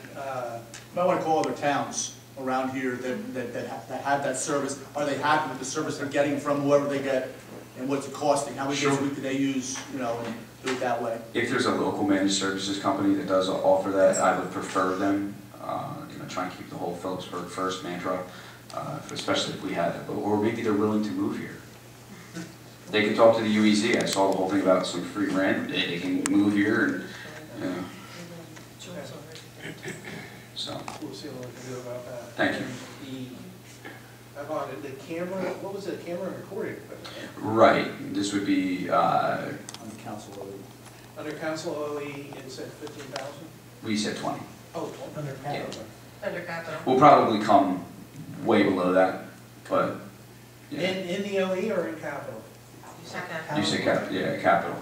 Might want to call other towns around here that have that service. Are they happy with the service they're getting from whoever they get, and what's it costing? How many days a week do they use, you know, and do it that way? If there's a local managed services company that does offer that, I would prefer them. Try and keep the whole Phillipsburg first mantra, especially if we had it. Or maybe they're willing to move here. They can talk to the UEZ. I saw the whole thing about some free rent. They can move here and, you know, so. we'll see what we can do about that. Thank you. How about the camera, what was it, camera and recording equipment? Right, this would be, On the council level. Under council OE, it said 15,000? we said 20. Oh, 20. Under capital. Under capital. We'll probably come way below that, but, yeah. In the OE or in capital? You said capital. You said capital.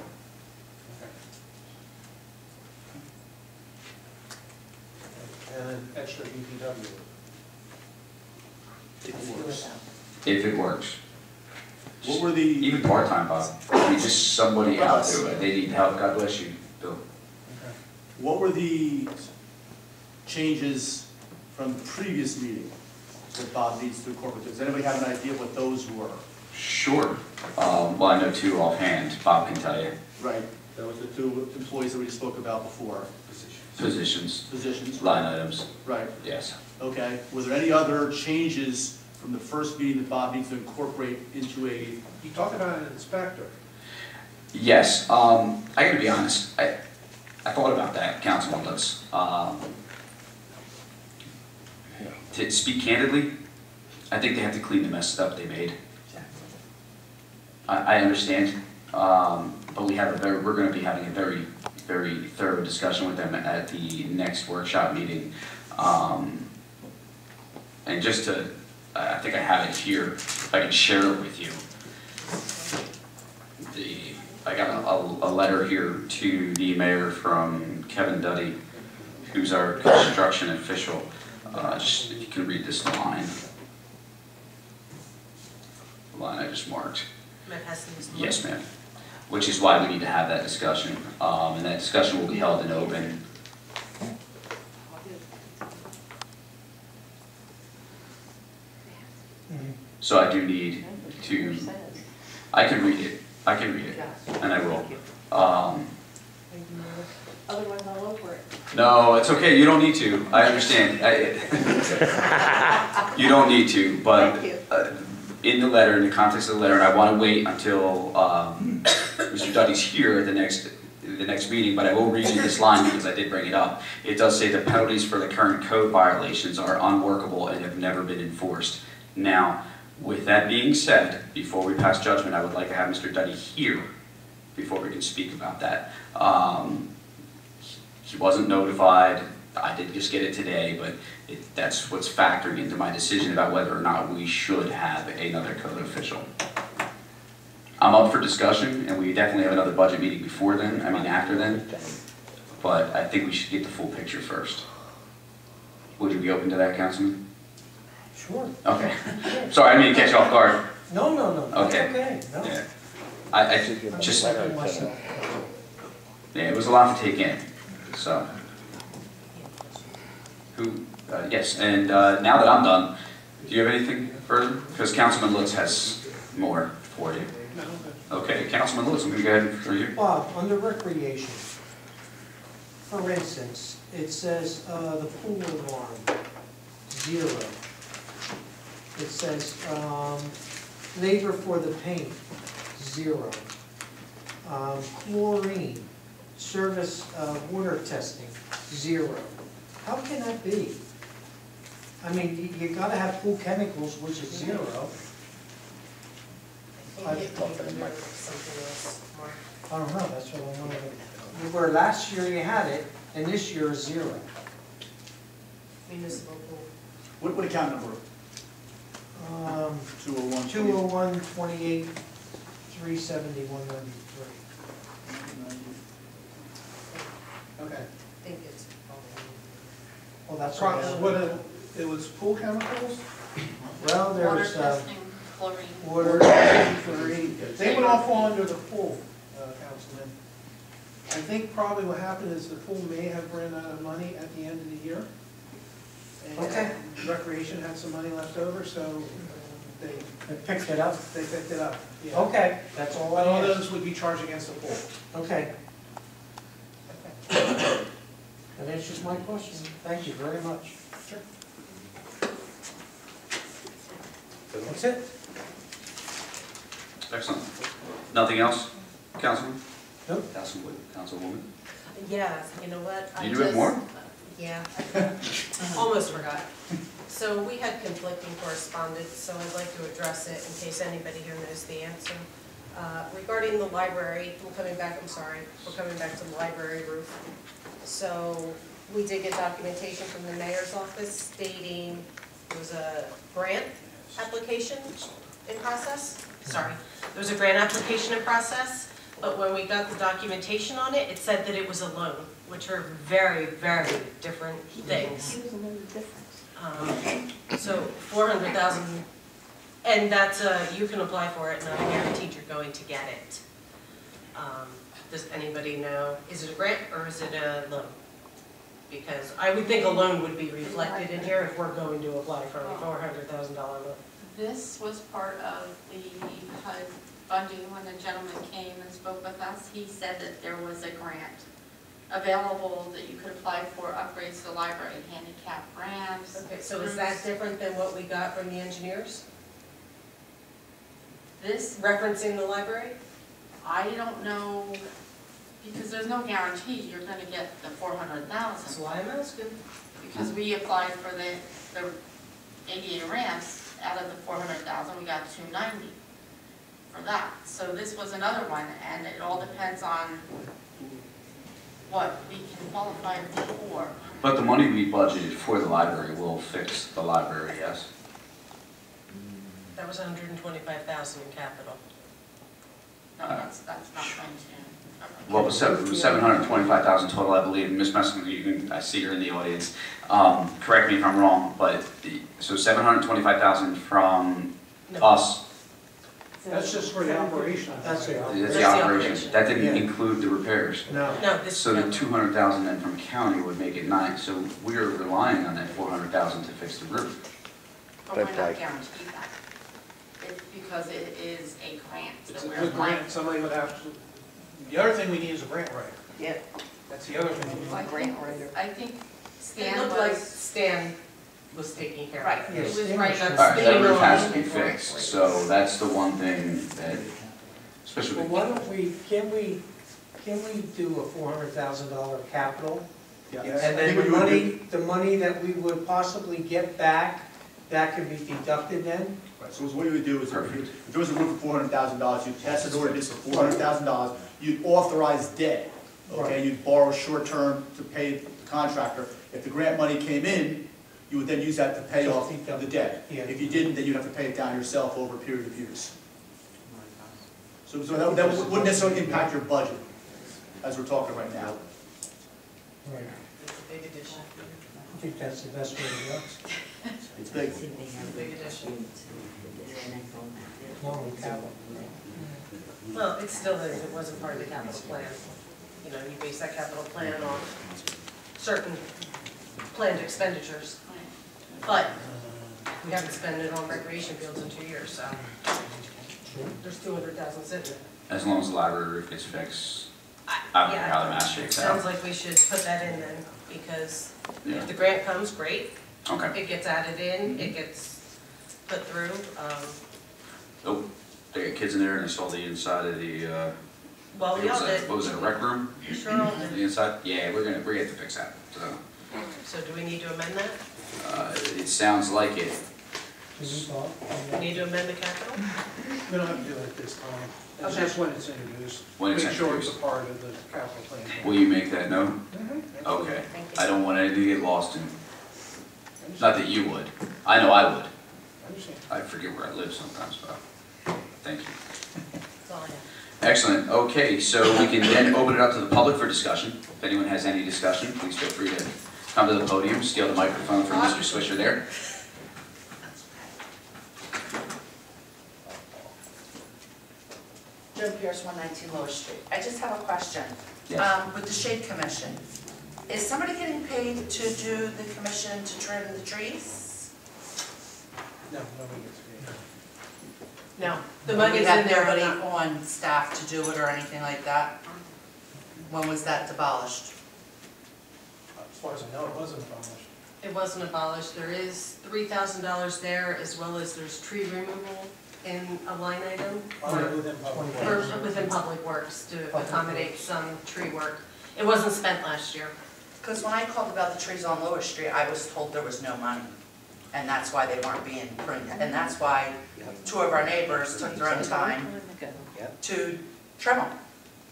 And an extra DPW. If it works. What were the, Even part-time, Bob. I mean, just somebody out there, they need help. God bless you, Bill. Okay. what were the changes from the previous meeting that Bob needs to incorporate? Does anybody have an idea what those were? Sure. Well, I know two offhand. Bob can tell you. Right, that was the two employees that we spoke about before. Positions, Positions. line items, Right, yes. okay. Were there any other changes from the first meeting that Bob needs to incorporate into a, You talked about an inspector. Yes, I gotta be honest, I thought about that, Councilman Lutz. To speak candidly, I think they have to clean the mess up they made. I understand, but we're gonna be having a very, very thorough discussion with them at the next workshop meeting. And just to, I think I have it here, if I can share it with you. I got a letter here to the mayor from Kevin Duddy, who's our construction official. Just if you can read this line. The line I just marked. Matt Heston is the one. Yes, ma'am. Which is why we need to have that discussion. And that discussion will be held in open. So I do need to, I can read it, and I will. Otherwise, I'll look for it. No, it's okay, you don't need to, I understand. You don't need to, but Thank you. in the letter, in the context of the letter, and I want to wait until Mr. Duddy's here at the next meeting, but I will read you this line because I did bring it up. It does say the penalties for the current code violations are unworkable and have never been enforced. Now, with that being said, before we pass judgment, I would like to have Mr. Duddy here before we can speak about that. He wasn't notified, I did just get it today, but that's what's factoring into my decision about whether or not we should have another code official. I'm up for discussion, and we definitely have another budget meeting before then, after then, but I think we should get the full picture first. Would you be open to that, Councilman? Sure. Okay. Sorry, I didn't mean to catch you off guard. No, that's Okay. okay, no. Yeah. I I'm just, checking myself. yeah, it was a lot to take in, so. Yes, and now that I'm done, do you have anything further? Because Councilman Lutz has more for you. Okay, Councilman Lutz, I'm gonna go ahead for you. Bob, under recreation, for instance, it says the pool alarm, 0. It says labor for the paint, 0. Chlorine, service water testing, 0. How can that be? I mean, you gotta have pool chemicals, which is 0. I think it might be under something else, Mark. I don't know, that's what I wanted to, where last year you had it, and this year is 0. Municipal pool. What account number? 201. 201, 28, 370, 193. Okay. I think it's Well, that's It was pool chemicals, well, Water there's testing, chlorine. water, they would all fall under the pool, Councilman. I think probably what happened is the pool may have run out of money at the end of the year. Okay. And Recreation had some money left over, so they picked it up. picked it up. Yeah. Okay, that's all I But all asked. those would be charged against the pool. Okay. That answers my question. Thank you very much. Sure. That's it. Excellent. Nothing else, Councilman? Nope. Councilwoman? Yeah, you know what? You do have more? Yeah, almost forgot. So we had conflicting correspondence, so I'd like to address it in case anybody here knows the answer. Regarding the library, we're coming back to the library roof. So we did get documentation from the mayor's office stating there was a grant application in process. Sorry, there was a grant application in process, but when we got the documentation on it, it said that it was a loan, which are very, very different things. So 400,000, and that's you can apply for it, and I'm guaranteed you're going to get it. Does anybody know, is it a grant or is it a loan? Because I would think a loan would be reflected in here if we're going to apply for a $400,000 loan. This was part of the HUD funding when the gentleman came and spoke with us. He said that there was a grant available that you could apply for upgrades to the library, handicap ramps. Okay, so is that different than what we got from the engineers, This, referencing the library? I don't know, because there's no guarantee you're gonna get the 400,000. That's why I'm asking. Because we applied for the ADA ramps, out of the 400,000, we got 290 for that. So this was another one, and it all depends on what we can qualify for. But the money we budgeted for the library will fix the library, yes? That was 125,000 in capital. No, that's not going to. Well, it was 725,000 total, I believe. Ms. Messing, I see you're in the audience. Correct me if I'm wrong, but so 725,000 from No. us. That's just for the operation. That's it. That's the operation. That didn't include the repairs. No. No, this. So the no. 200,000 then from county would make it 9. So we are relying on that 400,000 to fix the roof. But we're not guaranteed that. It's because it is a grant, It's so a we're good applying. grant, somebody would have to, the other thing we need is a grant writer. Yeah. That's the other thing. we need. I think, I think It Stan looked like was, Stan was taking care of it. right, it Yes, was Stan right. was- All right, that roof has to be Right. fixed. So that's the one thing that, especially Well, with why don't we, can we do a $400,000 capital? Yeah. And I then think the what you would do- money, the money that we would possibly get back, that could be deducted then? Right, so what you would do is, Perfect. if there was a roof for $400,000, you'd pass an ordinance for $400,000, you'd authorize debt, okay? Right. You'd borrow short-term to pay the contractor. If the grant money came in, you would then use that to pay off the debt. Yeah. If you didn't, then you'd have to pay it down yourself over a period of years. So that wouldn't necessarily impact your budget, as we're talking right now. Right. It's a big addition, I think that's the best way to go. It's big. it's a big addition. Along with capital. Well, it still is, it wasn't part of the capital plan. You know, you base that capital plan on certain planned expenditures. But we haven't spent it on recreation fields in 2 years, so there's 200,000 sitting there. As long as the library roof gets fixed, I don't know how the math shakes Sounds out. like we should put that in then, because Yeah. if the grant comes, great. Okay. It gets added in, it gets put through. Oh, they got kids in there and I saw the inside of the, Well, we all did. what was it, a rec room? Sure all did. The inside? Yeah, we're gonna to fix that, so. So do we need to amend that? It sounds like it. Can you talk? We need to amend the capital? We don't have to do it at this time. It's Okay. just when it's introduced. When it's Make sure it's a introduced. part of the capital plan. Will you make that note? Mhm. Okay. Thank you. I don't want anything to get lost in, Understand. not that you would. I know I would. Understand. I forget where I live sometimes, but thank you. That's all I have. Excellent. Okay, so we can then open it up to the public for discussion. If anyone has any discussion, please feel free to come to the podium, steal the microphone from Mr. Swisher there. Joe Pierce, 119 Lower Street. I just have a question. Yes. With the shade commission, is somebody getting paid to do the commission to trim the trees? No, nobody gets paid. No, the money's We have in there. nobody but not- on staff to do it or anything like that? When was that abolished? As far as I know, it wasn't abolished. It wasn't abolished. There is $3,000 there, as well as there's tree removal in a line item Only within public for, works. within Public Works to accommodate some tree work. It wasn't spent last year. Because when I called about the trees on Lower Street, I was told there was no money. And that's why they weren't being pruned. And that's why two of our neighbors took their own time to trim them.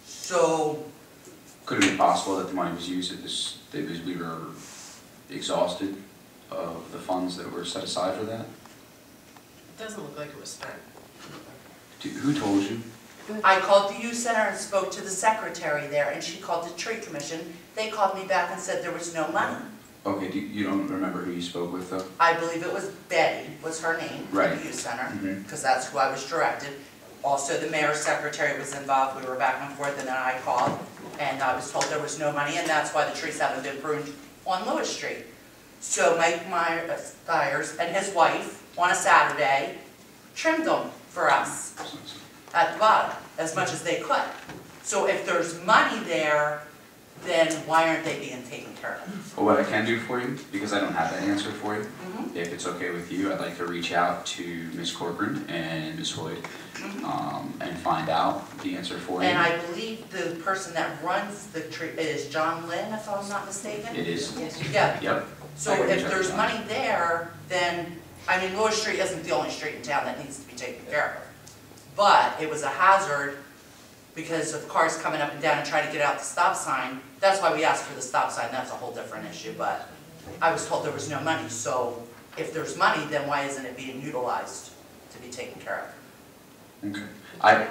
So Could it be possible that the money was used at this, that we were exhausted of the funds that were set aside for that? It doesn't look like it was spent. Who told you? I called the youth center and spoke to the secretary there, and she called the tree commission. They called me back and said there was no money. Okay, you don't remember who you spoke with though? I believe it was Betty, was her name, for Right. the youth center, Mhm. because that's who I was directed. Also, the mayor's secretary was involved. We were back and forth, and then I called, and I was told there was no money, and that's why the trees haven't been pruned on Lewis Street. So Mike Myers and his wife, on a Saturday, trimmed them for us at the bottom, as much as they could. So if there's money there, then why aren't they being taken care of? Well, what I can do for you, because I don't have that answer for you, Mhm. if it's okay with you, I'd like to reach out to Ms. Corcoran and Ms. Hoyt and find out the answer for you. And I believe the person that runs the tree is John Lynn, if I'm not mistaken? It is, Yeah, yep. so if there's money there, then, I mean, Lewis Street isn't the only street in town that needs to be taken care of. But it was a hazard because of cars coming up and down and trying to get out the stop sign. That's why we asked for the stop sign, that's a whole different issue, but I was told there was no money. So if there's money, then why isn't it being utilized to be taken care of? Okay.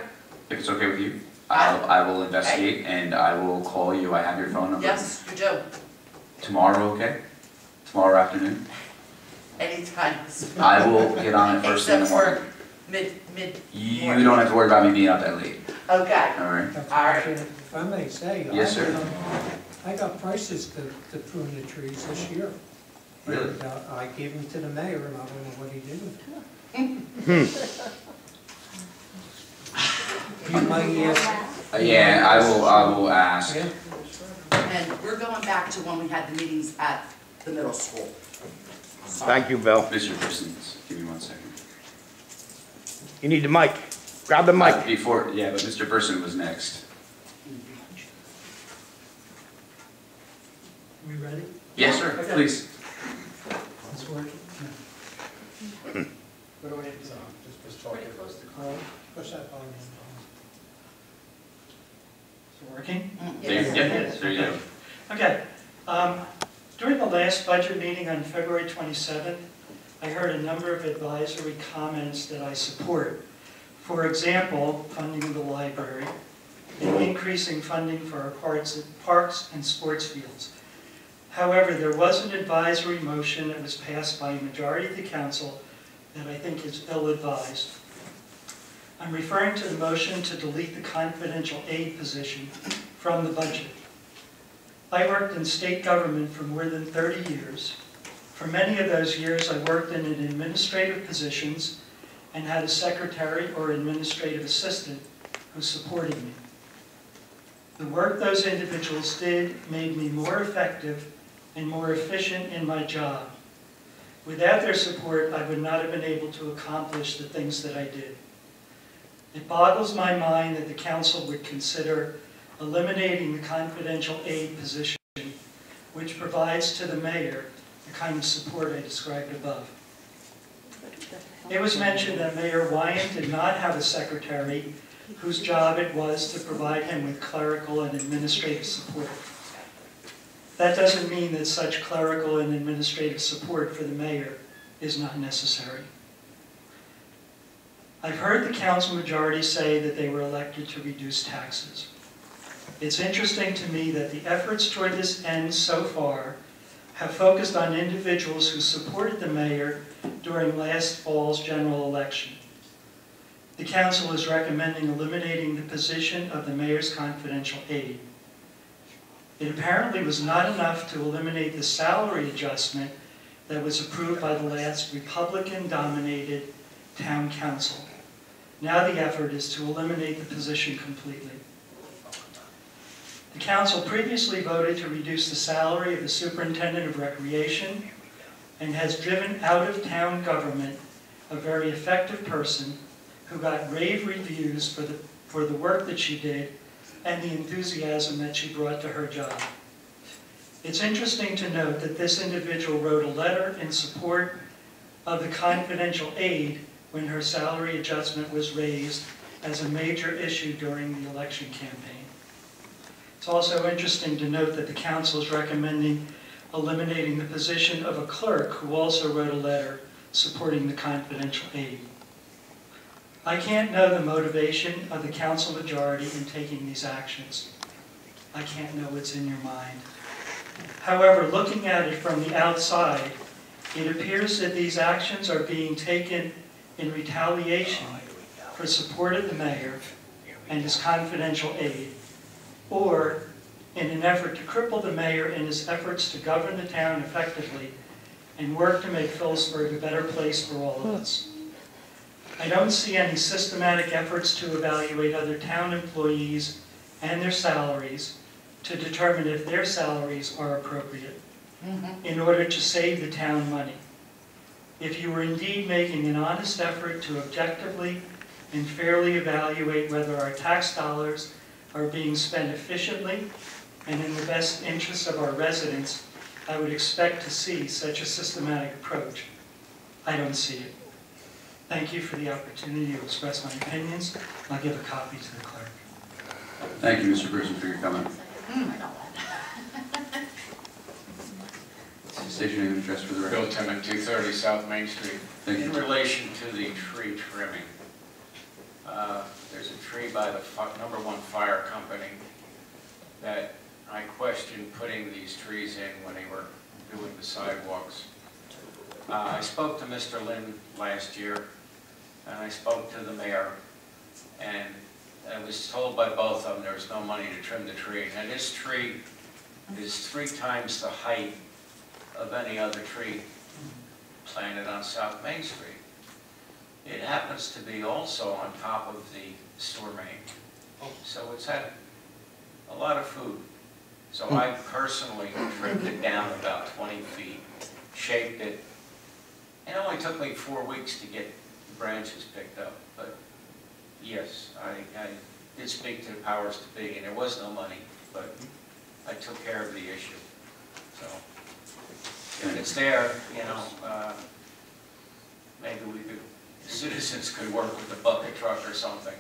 If it's okay with you, I will investigate and I will call you. I have your phone number. Yes, you do, Tomorrow, okay? Tomorrow afternoon? anytime. I will get on it first thing in the Except morning. for mid. You don't have to worry about me being up that late, Okay, all right? all right. If I may say. Yes, sir. I got prices to prune the trees this year. Really? And, I gave them to the mayor, and I don't know what he did with them. You might ask. Yeah, I will ask. Yeah. And we're going back to when we had the meetings at the middle school. Thank you, Bill. Mr. Persons, give me 1 second. You need the mic. Grab the mic. Before, yeah, but Mr. Person was next. We ready? Yes, sir, please. It's working. What do we need to, just talk it. Push that button. Is it working? There you go. Yes. There you go. Okay, During the last budget meeting on February 27th, I heard a number of advisory comments that I support. For example, funding of the library, and increasing funding for our parks and sports fields. However, there was an advisory motion that was passed by a majority of the council that I think is ill-advised. I'm referring to the motion to delete the confidential aid position from the budget. I worked in state government for more than 30 years. For many of those years, I worked in administrative positions and had a secretary or administrative assistant who supported me. The work those individuals did made me more effective and more efficient in my job. Without their support, I would not have been able to accomplish the things that I did. It boggles my mind that the council would consider eliminating the confidential aid position, which provides to the mayor the kind of support I described above. It was mentioned that Mayor Wyant did not have a secretary whose job it was to provide him with clerical and administrative support. That doesn't mean that such clerical and administrative support for the mayor is not necessary. I've heard the council majority say that they were elected to reduce taxes. It's interesting to me that the efforts toward this end so far have focused on individuals who supported the mayor during last fall's general election. The council is recommending eliminating the position of the mayor's confidential aide. It apparently was not enough to eliminate the salary adjustment that was approved by the last Republican-dominated town council. Now the effort is to eliminate the position completely. The council previously voted to reduce the salary of the superintendent of recreation and has driven out of town government a very effective person who got rave reviews for the work that she did and the enthusiasm that she brought to her job. It's interesting to note that this individual wrote a letter in support of the confidential aid when her salary adjustment was raised as a major issue during the election campaign. It's also interesting to note that the council is recommending eliminating the position of a clerk who also wrote a letter supporting the confidential aid. I can't know the motivation of the council majority in taking these actions. I can't know what's in your mind. However, looking at it from the outside, it appears that these actions are being taken in retaliation for support of the mayor and his confidential aid, or in an effort to cripple the mayor in his efforts to govern the town effectively and work to make Phillipsburg a better place for all of us. I don't see any systematic efforts to evaluate other town employees and their salaries to determine if their salaries are appropriate in order to save the town money. If you were indeed making an honest effort to objectively and fairly evaluate whether our tax dollars are being spent efficiently and in the best interests of our residents, I would expect to see such a systematic approach. I don't see it. Thank you for the opportunity to express my opinions. I'll give a copy to the clerk. Thank you, Mr. Bruce, for your comment. State your name and address for the record. Bill Timmon, 230 South Main Street. Thank you. In relation to the tree trimming, there's a tree by the #1 fire company that I questioned putting these trees in when they were doing the sidewalks. I spoke to Mr. Lynn last year, and I spoke to the mayor, and I was told by both of them there was no money to trim the tree. And this tree is 3 times the height of any other tree planted on South Main Street. It happens to be also on top of the sewer main, so it's had a lot of food. So I personally trimmed it down about 20 feet, shaped it. It only took me 4 weeks to get the branches picked up, but yes, I did speak to the powers to be, and there was no money, but I took care of the issue. So if it's there, you know, maybe we could, the citizens could work with the bucket truck or something.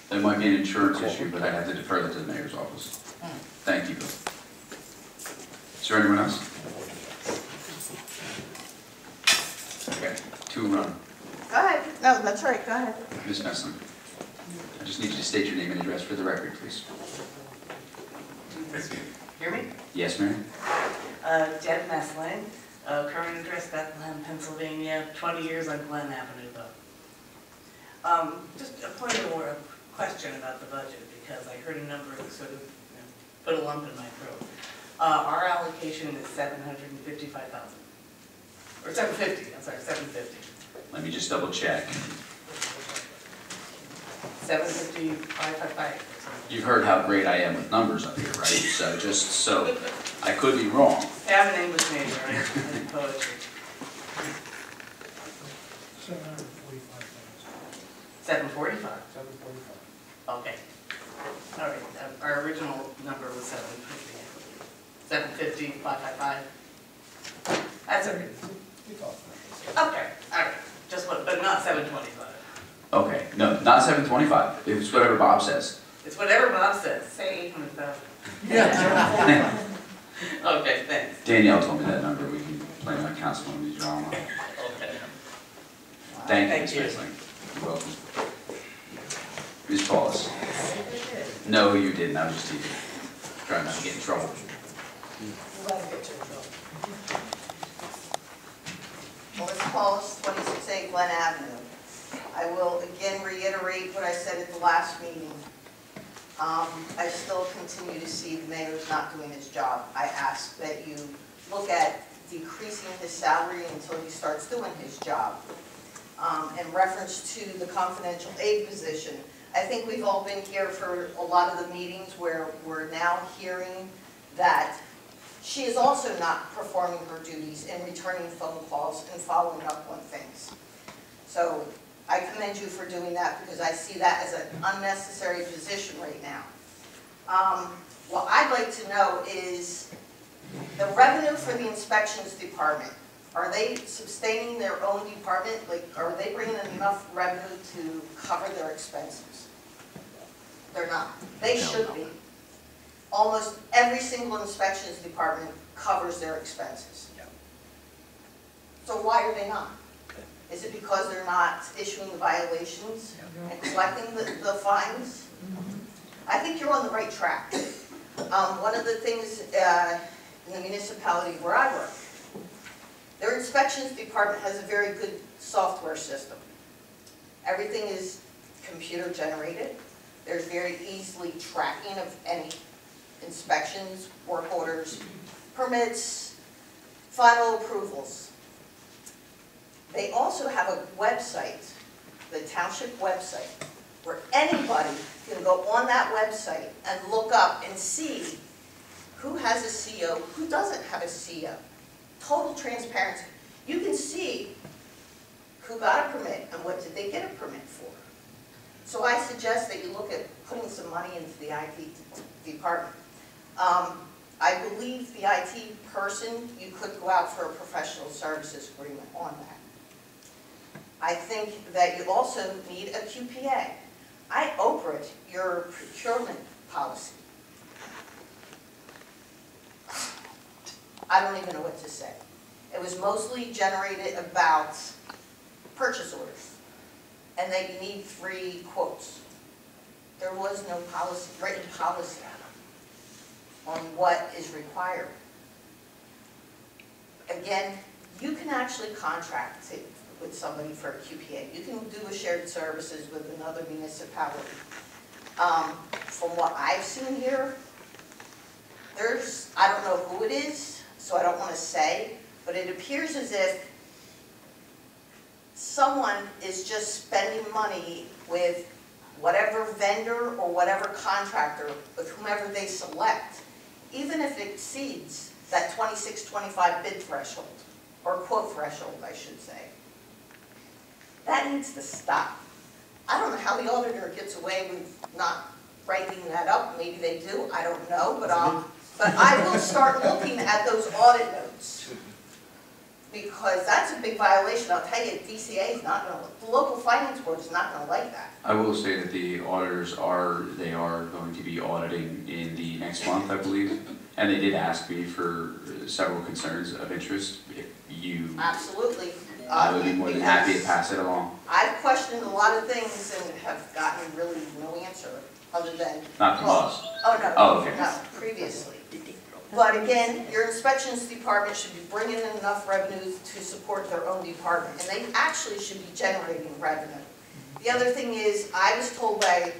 There might be an insurance issue, but I have to defer that to the mayor's office. Thank you, Bill. there anyone else? Okay, two run. Go ahead. No, that's right, go ahead. Ms. Messlin, I just need you to state your name and address for the record, please. Hear me? Yes, ma'am? Deb Messlin, current address Bethlehem, Pennsylvania, 20 years on Glen Avenue, though. Just a point of order, a question about the budget, because I heard a number that sort of put a lump in my throat. Our allocation is $755,000. Or $750, I'm sorry, $750. Let me just double check. $750,555. You've heard how great I am with numbers up here, right? So just so, I could be wrong. I have an English major, right? In poetry. 745. 745. Okay. All right, our original number was 750. 750, 555. That's okay. Okay, all right. Just what, but not 725. Okay, no, not 725. It's whatever Bob says. It's whatever Bob says. Say 800,000. Yeah. Okay, thanks. Danielle told me that number. We can blame my Councilwoman drama. Okay. Thank you, Thank Ms. you. Messlin. You're welcome. Ms. Paulus. No, you didn't. I was just teasing. Trying not to get in trouble. Melissa Paulus, 26A Glen Avenue. I will again reiterate what I said at the last meeting. I still continue to see the mayor's not doing his job. I ask that you look at decreasing his salary until he starts doing his job. In reference to the confidential aid position, I think we've all been here for a lot of the meetings where we're now hearing that she is also not performing her duties in returning phone calls and following up on things. So I commend you for doing that because I see that as an unnecessary position right now. What I'd like to know is the revenue for the inspections department. Are they sustaining their own department? Like, are they bringing in enough revenue to cover their expenses? They're not. They should be. Almost every single inspections department covers their expenses. So why are they not? Is it because they're not issuing the violations and collecting the fines? I think you're on the right track. One of the things in the municipality where I work, their inspections department has a very good software system. Everything is computer generated. There's very easily tracking of any inspections, work orders, permits, final approvals. They also have a website, the township website, where anybody can go on that website and look up and see who has a CO, who doesn't have a CO. Total transparency. You can see who got a permit and what did they get a permit for. So I suggest that you look at putting some money into the IT department. I believe the IT person, you could go out for a professional services agreement on that. I think that you also need a QPA. I Oprah your procurement policy. I don't even know what to say. It was mostly generated about purchase orders, and that you need 3 quotes. There was no policy, written policy on what is required. Again, you can actually contract with somebody for a QPA. You can do a shared services with another municipality. From what I've seen here, I don't know who it is, so I don't want to say, but it appears as if someone is just spending money with whatever vendor or whatever contractor, with whomever they select, even if it exceeds that 2625 bid threshold, or quote threshold, I should say. That needs to stop. I don't know how the auditor gets away with not writing that up. Maybe they do, I don't know, but I will start looking at those audit notes, because that's a big violation. I'll tell you, DCA is not going to, the local finance board is not going to like that. I will say that the auditors are going to be auditing in the next month, I believe. And they did ask me for several concerns of interest. If you, Absolutely. I would be more than happy to Because pass it along. I've questioned a lot of things and have gotten really no answer other than. Not from us. Oh, no. Oh, okay. No, previously. But again, your inspections department should be bringing in enough revenue to support their own department, and they actually should be generating revenue. The other thing is, I was told by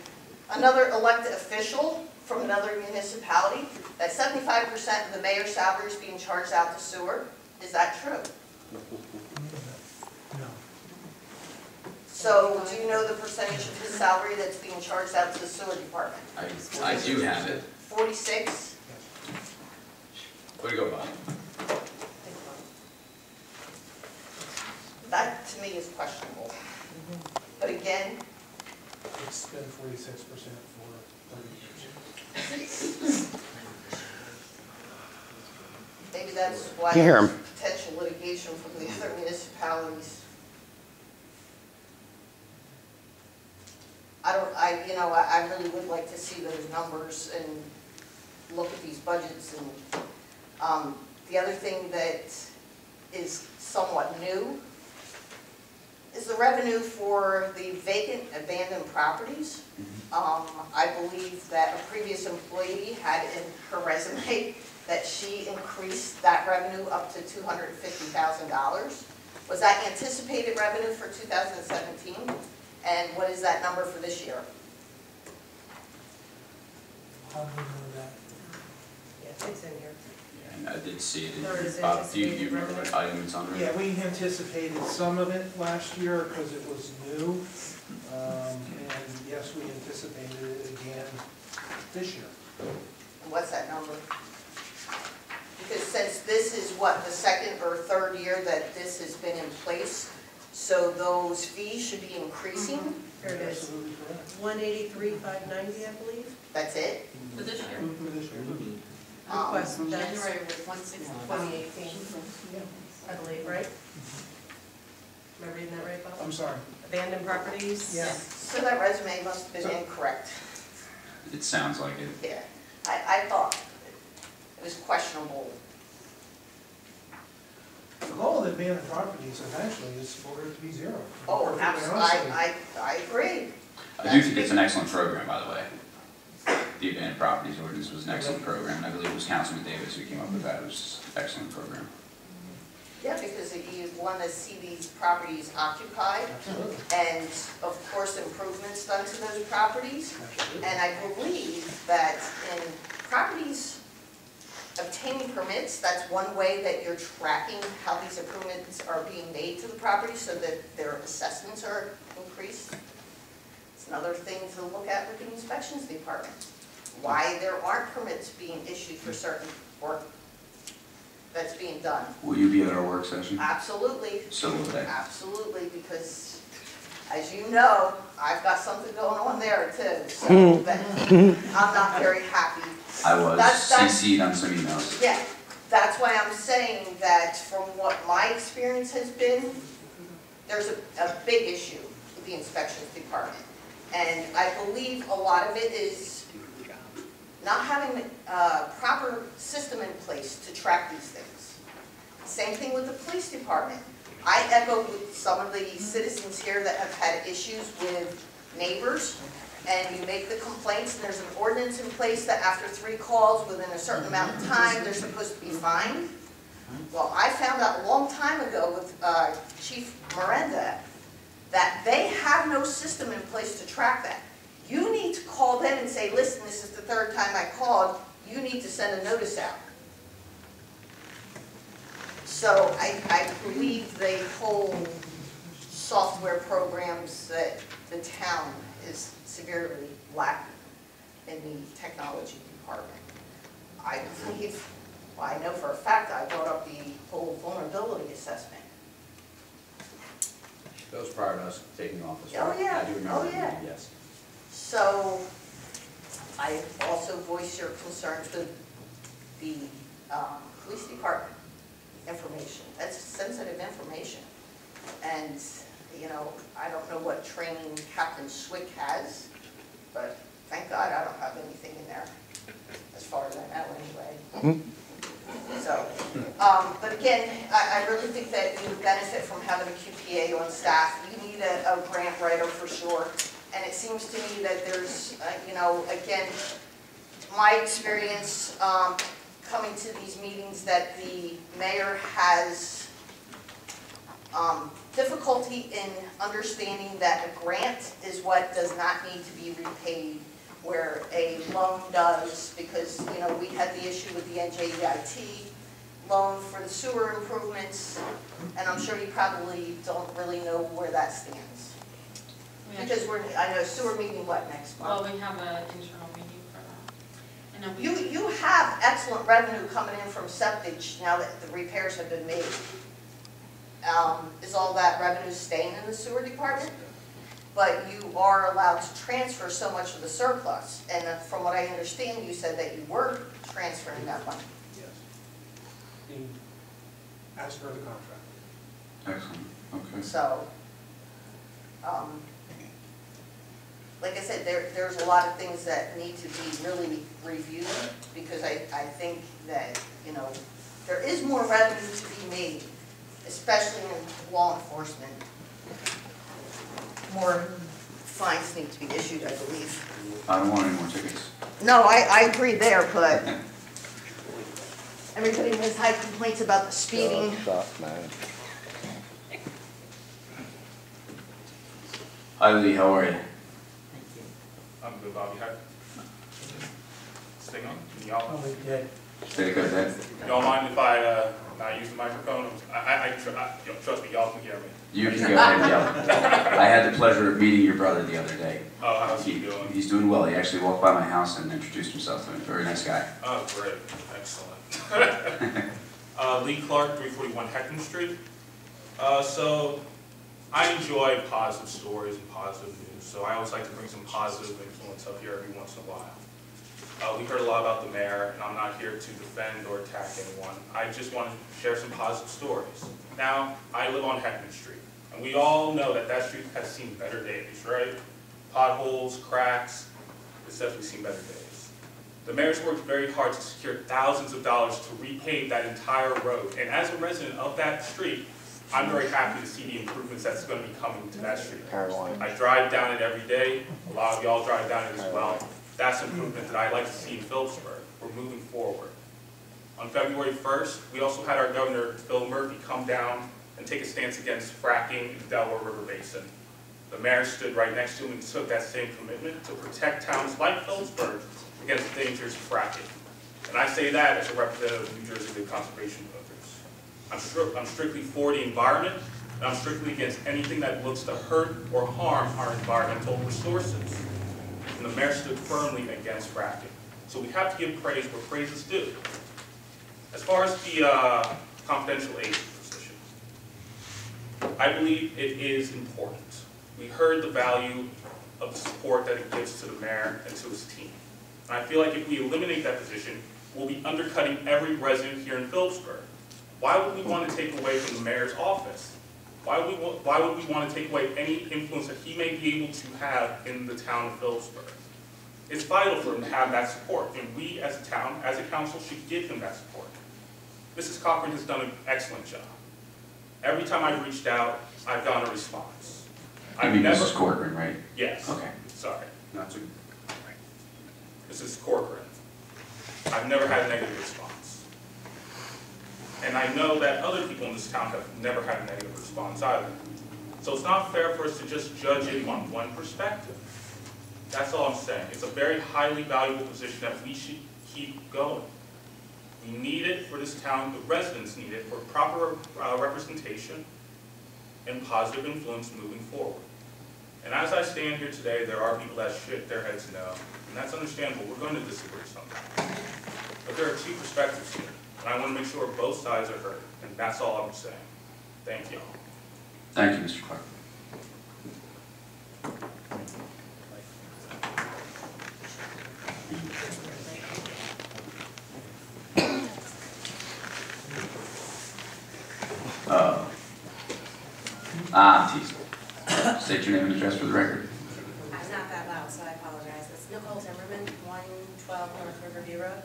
another elected official from another municipality that 75% of the mayor's salary is being charged out to sewer. Is that true? No. So do you know the percentage of his salary that's being charged out to the sewer department? I do have it. 46? Way to go, Bob. That to me is questionable. But again, It's been 46% for 30 years. maybe that's why Can't hear there's him. potential litigation from the other municipalities. I really would like to see those numbers and look at these budgets. And the other thing that is somewhat new is the revenue for the vacant abandoned properties. I believe that a previous employee had in her resume that she increased that revenue up to $250,000. Was that anticipated revenue for 2017? And what is that number for this year? How do we know that? Yeah, it's in here. Yeah, and I did see it. There is Bob, do you anticipated remember what item it's under? Yeah, we anticipated some of it last year because it was new. And yes, we anticipated it again this year. And what's that number? Because since this is what, the second or third year that this has been in place, so those fees should be increasing? Here it is, Absolutely correct. 183,590, I believe. That's it? For this year, For this year. Request, that's January was 160. 2018, I believe, right? Am I reading that right, Bob? I'm sorry. Abandoned properties? Yeah. So that resume must have been incorrect. It sounds like it. Yeah, I thought it was questionable. The goal of the abandoned properties eventually is for it to be zero. Oh, Perfectly absolutely, honestly. I agree. I do think it's an excellent program, by the way. The abandoned properties ordinance was an excellent program. I believe it was Councilman Davis who came up with that. It was an excellent program. Yeah, because you want to see these properties occupied Absolutely. and, of course, improvements done to those properties. Absolutely. And I believe that in properties obtaining permits, that's one way that you're tracking how these improvements are being made to the property so that their assessments are increased. It's another thing to look at with the inspections department. Why there aren't permits being issued for certain work that's being done. Will you be at our work session? Absolutely. So will they. Absolutely, because as you know, I've got something going on there too, so that I'm not very happy. I was That's- CC'd on some emails. Yeah, that's why I'm saying that from what my experience has been, there's a big issue with the inspections department. And I believe a lot of it is not having a proper system in place to track these things. Same thing with the police department. I echo with some of the citizens here that have had issues with neighbors, and you make the complaints, and there's an ordinance in place that after 3 calls within a certain amount of time, they're supposed to be fined. Well, I found out a long time ago with Chief Miranda that they have no system in place to track that. You need to call them and say, listen, this is the 3rd time I called, you need to send a notice out. So I believe the whole software programs that the town is severely lacking in the technology department. I believe, well, I know for a fact I brought up the whole vulnerability assessment. That was prior to us taking office. Oh, right? yeah. I do remember. Oh, yeah. Yes. So I also voiced your concerns with the police department information. That's sensitive information. And, you know, I don't know what training Captain Swick has, but thank God I don't have anything in there, as far as I know anyway. again, I really think that you would benefit from having a QPA on staff. You need a grant writer for sure. And it seems to me that there's, you know, again, my experience coming to these meetings, that the mayor has difficulty in understanding that a grant is what does not need to be repaid, where a loan does, because, you know, we had the issue with the NJEIT loan for the sewer improvements, and I'm sure you probably don't really know where that stands. Because I know sewer meeting, what, next month? Well, we have an internal meeting for that. And then You have excellent revenue coming in from septic now that the repairs have been made. Is all that revenue staying in the sewer department? But you are allowed to transfer so much of the surplus. And from what I understand, you said that you were transferring that money. Yes. As per the contract. Excellent, okay. So, like I said, there's a lot of things that need to be really reviewed, because I think that, you know, there is more revenue to be made, especially in law enforcement. More fines need to be issued, I believe. I don't want any more tickets. No, I agree there, but everybody has had complaints about the speeding. Hi Lee, how are you? I'm good, Bobby. Hi. Stay on. Can y'all, Stay good, Dad. y'all mind if I not use the microphone? Trust me, y'all can hear me. You can go ahead and yell. I had the pleasure of meeting your brother the other day. Oh, how's he doing? He's doing well. He actually walked by my house and introduced himself to me. Very nice guy. Oh, great. Excellent. Lee Clark, 341 Heckman Street. So I enjoy positive stories and positive news, so I always like to bring some positive influence up here every once in a while. We heard a lot about the mayor, and I'm not here to defend or attack anyone. I just want to share some positive stories. Now, I live on Heckman Street, and we all know that that street has seen better days, right? Potholes, cracks, it's definitely seen better days. The mayor's worked very hard to secure thousands of dollars to repave that entire road, and as a resident of that street, I'm very happy to see the improvements that's going to be coming to that street. I drive down it every day. A lot of y'all drive down it as well. That's improvement that I'd like to see in Phillipsburg. We're moving forward. On February 1st, we also had our governor, Phil Murphy, come down and take a stance against fracking in the Delaware River Basin. The mayor stood right next to him and took that same commitment to protect towns like Phillipsburg against the dangers of fracking. And I say that as a representative of New Jersey Good Conservation Voters. I'm strictly for the environment, and I'm strictly against anything that looks to hurt or harm our environmental resources. And the mayor stood firmly against fracking. So we have to give praise where praise is due. As far as the confidential aid position, I believe it is important. We heard the value of the support that it gives to the mayor and to his team. And I feel like if we eliminate that position, we'll be undercutting every resident here in Phillipsburg. Why would we want to take away from the mayor's office? Why would we want to take away any influence that he may be able to have in the town of Phillipsburg? It's vital for him to have that support, and we as a town, as a council, should give him that support. Mrs. Cochran has done an excellent job. Every time I've reached out, I've gotten a response. You mean Mrs. Corcoran, right? Yes. Okay. Sorry. Not too. Mrs. Corcoran. I've never had a negative response. And I know that other people in this town have never had a negative response either. So it's not fair for us to just judge it on one perspective. That's all I'm saying. It's a very highly valuable position that we should keep going. We need it for this town, the residents need it for proper representation and positive influence moving forward. And as I stand here today, there are people that shake their heads no, and that's understandable. We're going to disagree sometimes. But there are two perspectives here, and I want to make sure both sides are heard, and that's all I'm saying. Thank you. Thank you, Mr. Clark. I'm teasing. State your name and address for the record. I'm not that loud, so I apologize. It's Nicole Timmerman, 112 North Riverview Road.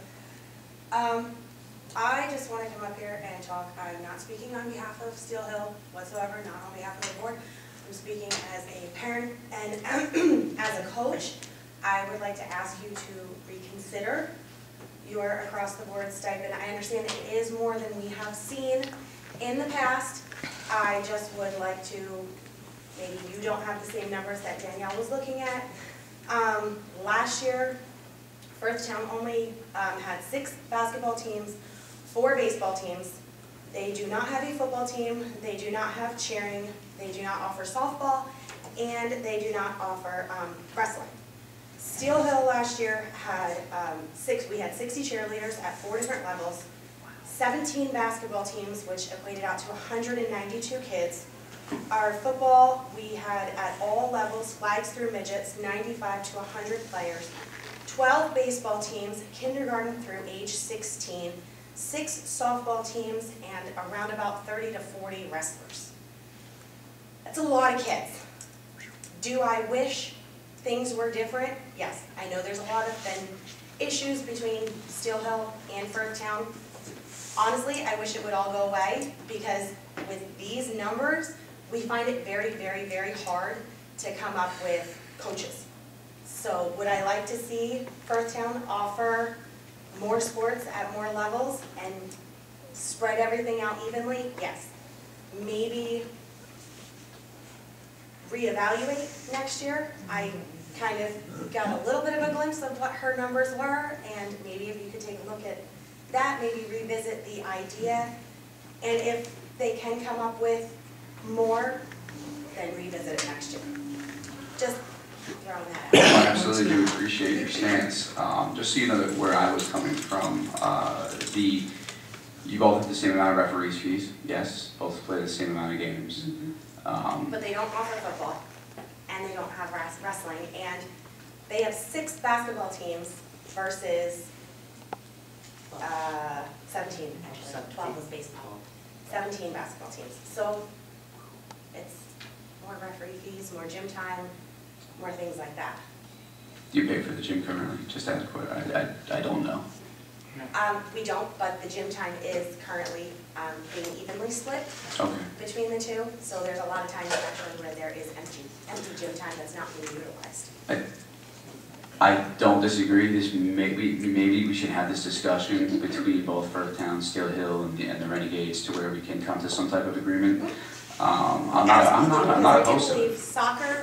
I just want to come up here and talk. I'm not speaking on behalf of Steel Hill whatsoever, not on behalf of the board. I'm speaking as a parent and as a coach. I would like to ask you to reconsider your across-the-board stipend. I understand it is more than we have seen in the past. I just would like to, maybe you don't have the same numbers that Danielle was looking at. Last year, Firth Town only had 6 basketball teams, 4 baseball teams. They do not have a football team, they do not have cheering, they do not offer softball, and they do not offer wrestling. Steel Hill last year had we had 60 cheerleaders at 4 different levels, 17 basketball teams, which equated out to 192 kids. Our football, we had at all levels, flags through midgets, 95 to 100 players, 12 baseball teams, kindergarten through age 16, 6 softball teams, and around about 30 to 40 wrestlers. That's a lot of kids. Do I wish things were different? Yes. I know there's a lot of issues between Steel Hill and Firth Town. Honestly, I wish it would all go away, because with these numbers, we find it very, very, very hard to come up with coaches. So would I like to see Firth Town offer more sports at more levels and spread everything out evenly? Yes. Maybe reevaluate next year. I kind of got a little bit of a glimpse of what her numbers were, and maybe if you could take a look at that, maybe revisit the idea, and if they can come up with more, then revisit it next year. Just throwing that out. I absolutely do appreciate your stance. Just so you know that where I was coming from, you both have the same amount of referees fees, yes, both play the same amount of games. But they don't offer football, and they don't have wrestling, and they have 6 basketball teams versus 17, actually, 12 was baseball, 17 basketball teams. So it's more referee fees, more gym time, more things like that. Do you pay for the gym currently? Just ask what, I don't know. We don't, but the gym time is currently being evenly split between the two. So there's a lot of times actually where there is empty gym time that's not being utilized. I don't disagree. Maybe we should have this discussion between both Firth Town, Steel Hill, and the Renegades to where we can come to some type of agreement. I'm not opposed to I it. believe soccer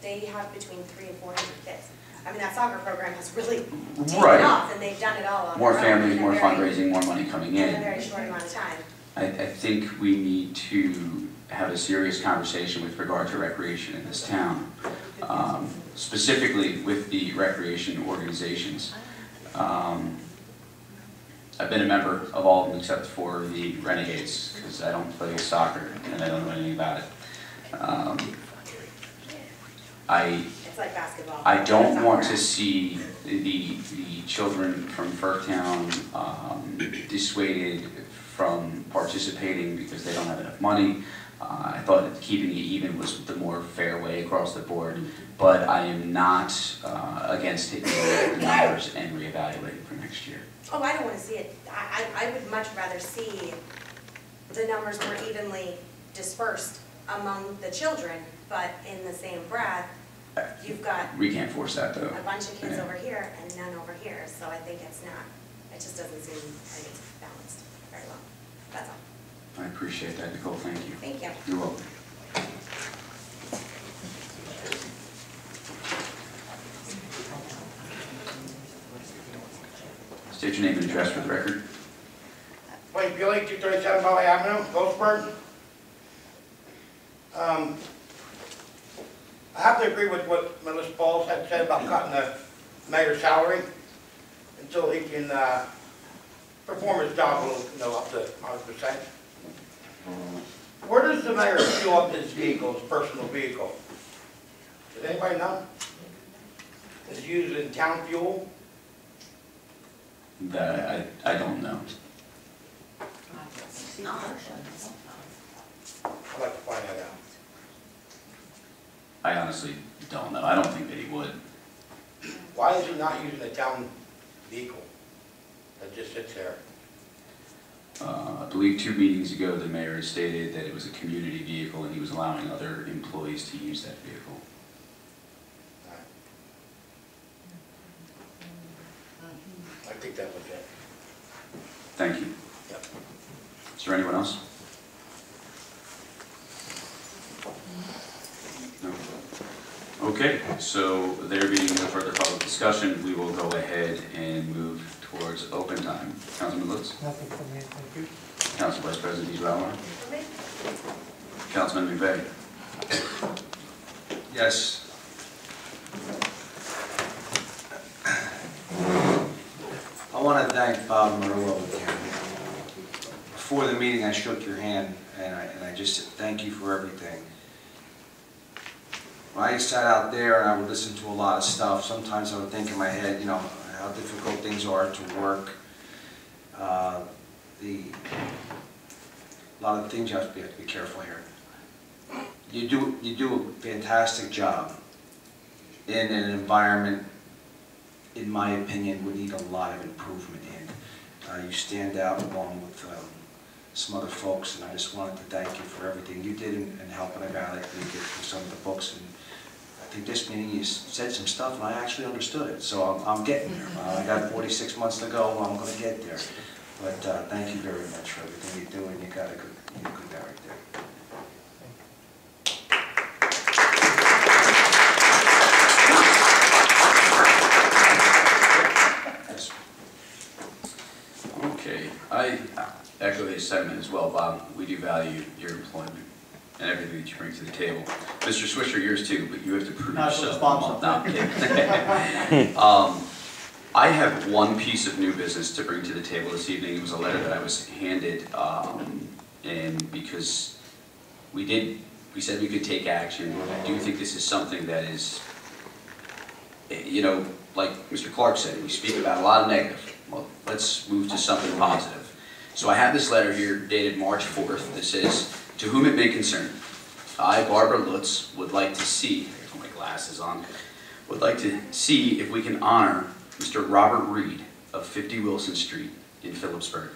they have between 300 and 400 kids. I mean, that soccer program has really taken off, and they've done it all on More their own families, more fundraising, more money coming in. in a very short amount of time. I think we need to have a serious conversation with regard to recreation in this town, specifically with the recreation organizations. I've been a member of all of them except for the Renegades, because I don't play soccer and I don't know anything about it. It's like basketball. I don't want to see the children from Firth Town dissuaded from participating because they don't have enough money. I thought that keeping it even was the more fair way across the board, but I am not against taking a look at the numbers and reevaluating for next year. Oh, I don't want to see it. I would much rather see the numbers more evenly dispersed among the children, but in the same breath, you've got We can't force that though. a bunch of kids over here and none over here, so I think it's not, it just doesn't seem like it's balanced very well. That's all. I appreciate that, Nicole, thank you. Thank you. You're welcome. State your name and address for the record. Wayne Gilly, 237 Valley Avenue, Phillipsburg. I have to agree with what Melissa Pauls had said about cutting the mayor's salary until he can perform his job a little, up to 100%. Where does the mayor fuel up his vehicle, his personal vehicle? Does anybody know? Is he using town fuel? That I don't know. I'd like to find that out. I honestly don't know. I don't think that he would. Why is he not using a town vehicle that just sits there? I believe 2 meetings ago, the mayor had stated that it was a community vehicle and he was allowing other employees to use that vehicle. I think that was it. Thank you. Yep. Is there anyone else? No. Okay, so there being no further public discussion, we will go ahead and move towards open time. Councilman Lutz? Nothing from me, thank you. Council Vice President DeGirolamo? Councilman McVeigh? Yes. I want to thank Bob Marulo again. Before the meeting, I shook your hand, and I just said thank you for everything. When I sat out there and I would listen to a lot of stuff, sometimes I would think in my head, you know, how difficult things are to work. A lot of things you have to be careful here. You do a fantastic job in an environment, in my opinion, would need a lot of improvement in. You stand out along with some other folks, and I just wanted to thank you for everything you did in helping a guy like me get through some of the books. And I think this meeting you said some stuff and I actually understood it, so I'm getting there. I got 46 months to go, I'm going to get there. But thank you very much for everything you do, and you got a good guy right there. Okay, I echo his sentiment as well, Bob. We do value your employment and everything that you bring to the table. Mr. Swisher, yours too, but you have to prove yourself. No, I'm kidding. I have one piece of new business to bring to the table this evening. It was a letter that I was handed, and because we said we could take action. I do think this is something that is, you know, like Mr. Clark said, we speak about a lot of negative. Well, let's move to something positive. So I have this letter here dated March 4th that says, "To whom it may concern, I, Barbara Lutz, would like to see," I put my glasses on, "would like to see if we can honor Mr. Robert Reed of 50 Wilson Street in Phillipsburg.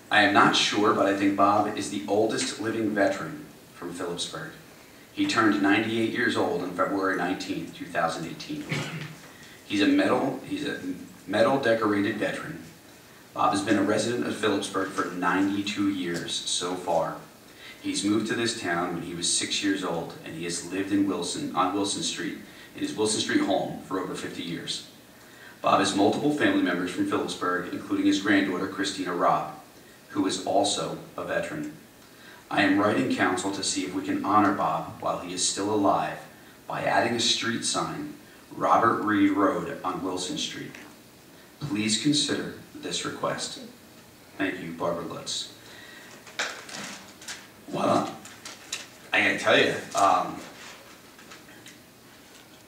I am not sure, but I think Bob is the oldest living veteran from Phillipsburg. He turned 98 years old on February 19th, 2018. He's a medal decorated veteran. Bob has been a resident of Phillipsburg for 92 years so far. He's moved to this town when he was 6 years old, and he has lived in on Wilson Street, in his Wilson Street home for over 50 years. Bob has multiple family members from Phillipsburg, including his granddaughter, Christina Robb, who is also a veteran. I am writing counsel to see if we can honor Bob while he is still alive by adding a street sign, Robert Reed Road on Wilson Street. Please consider this request. Thank you, Barbara Lutz." Well, I gotta tell you,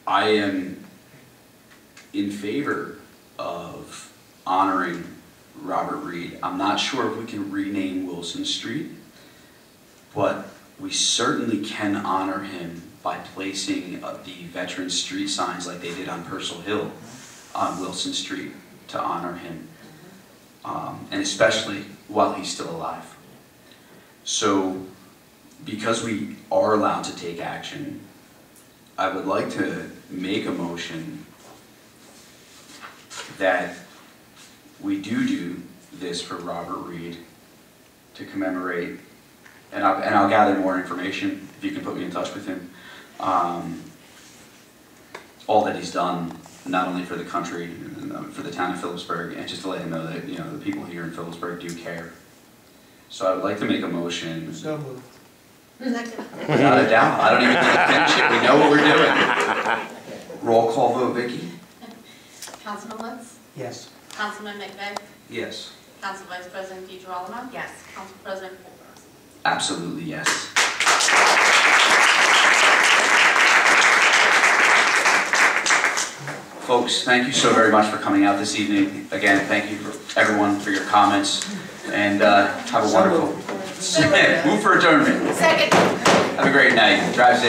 I am in favor of honoring Robert Reed. I'm not sure if we can rename Wilson Street, but we certainly can honor him by placing the veteran street signs like they did on Purcell Hill on Wilson Street to honor him, and especially while he's still alive. So, because we are allowed to take action, I would like to make a motion that we do this for Robert Reed to commemorate, and I'll gather more information if you can put me in touch with him. All that he's done, not only for the country, for the town of Phillipsburg, and just to let him know that, you know, the people here in Phillipsburg do care. So I would like to make a motion. So moved. Without a doubt. I don't even need to finish it. We know what we're doing. Roll call vote, Vicki? Councilman Lutz? Yes. Councilman McVeigh? Yes. Council Vice President DeGirolamo? Yes. Council President Holbrook? Absolutely, yes. Folks, thank you so very much for coming out this evening. Again, thank you for everyone for your comments, and have a wonderful... Move for adjournment. Second. Have a great night. Drive safe.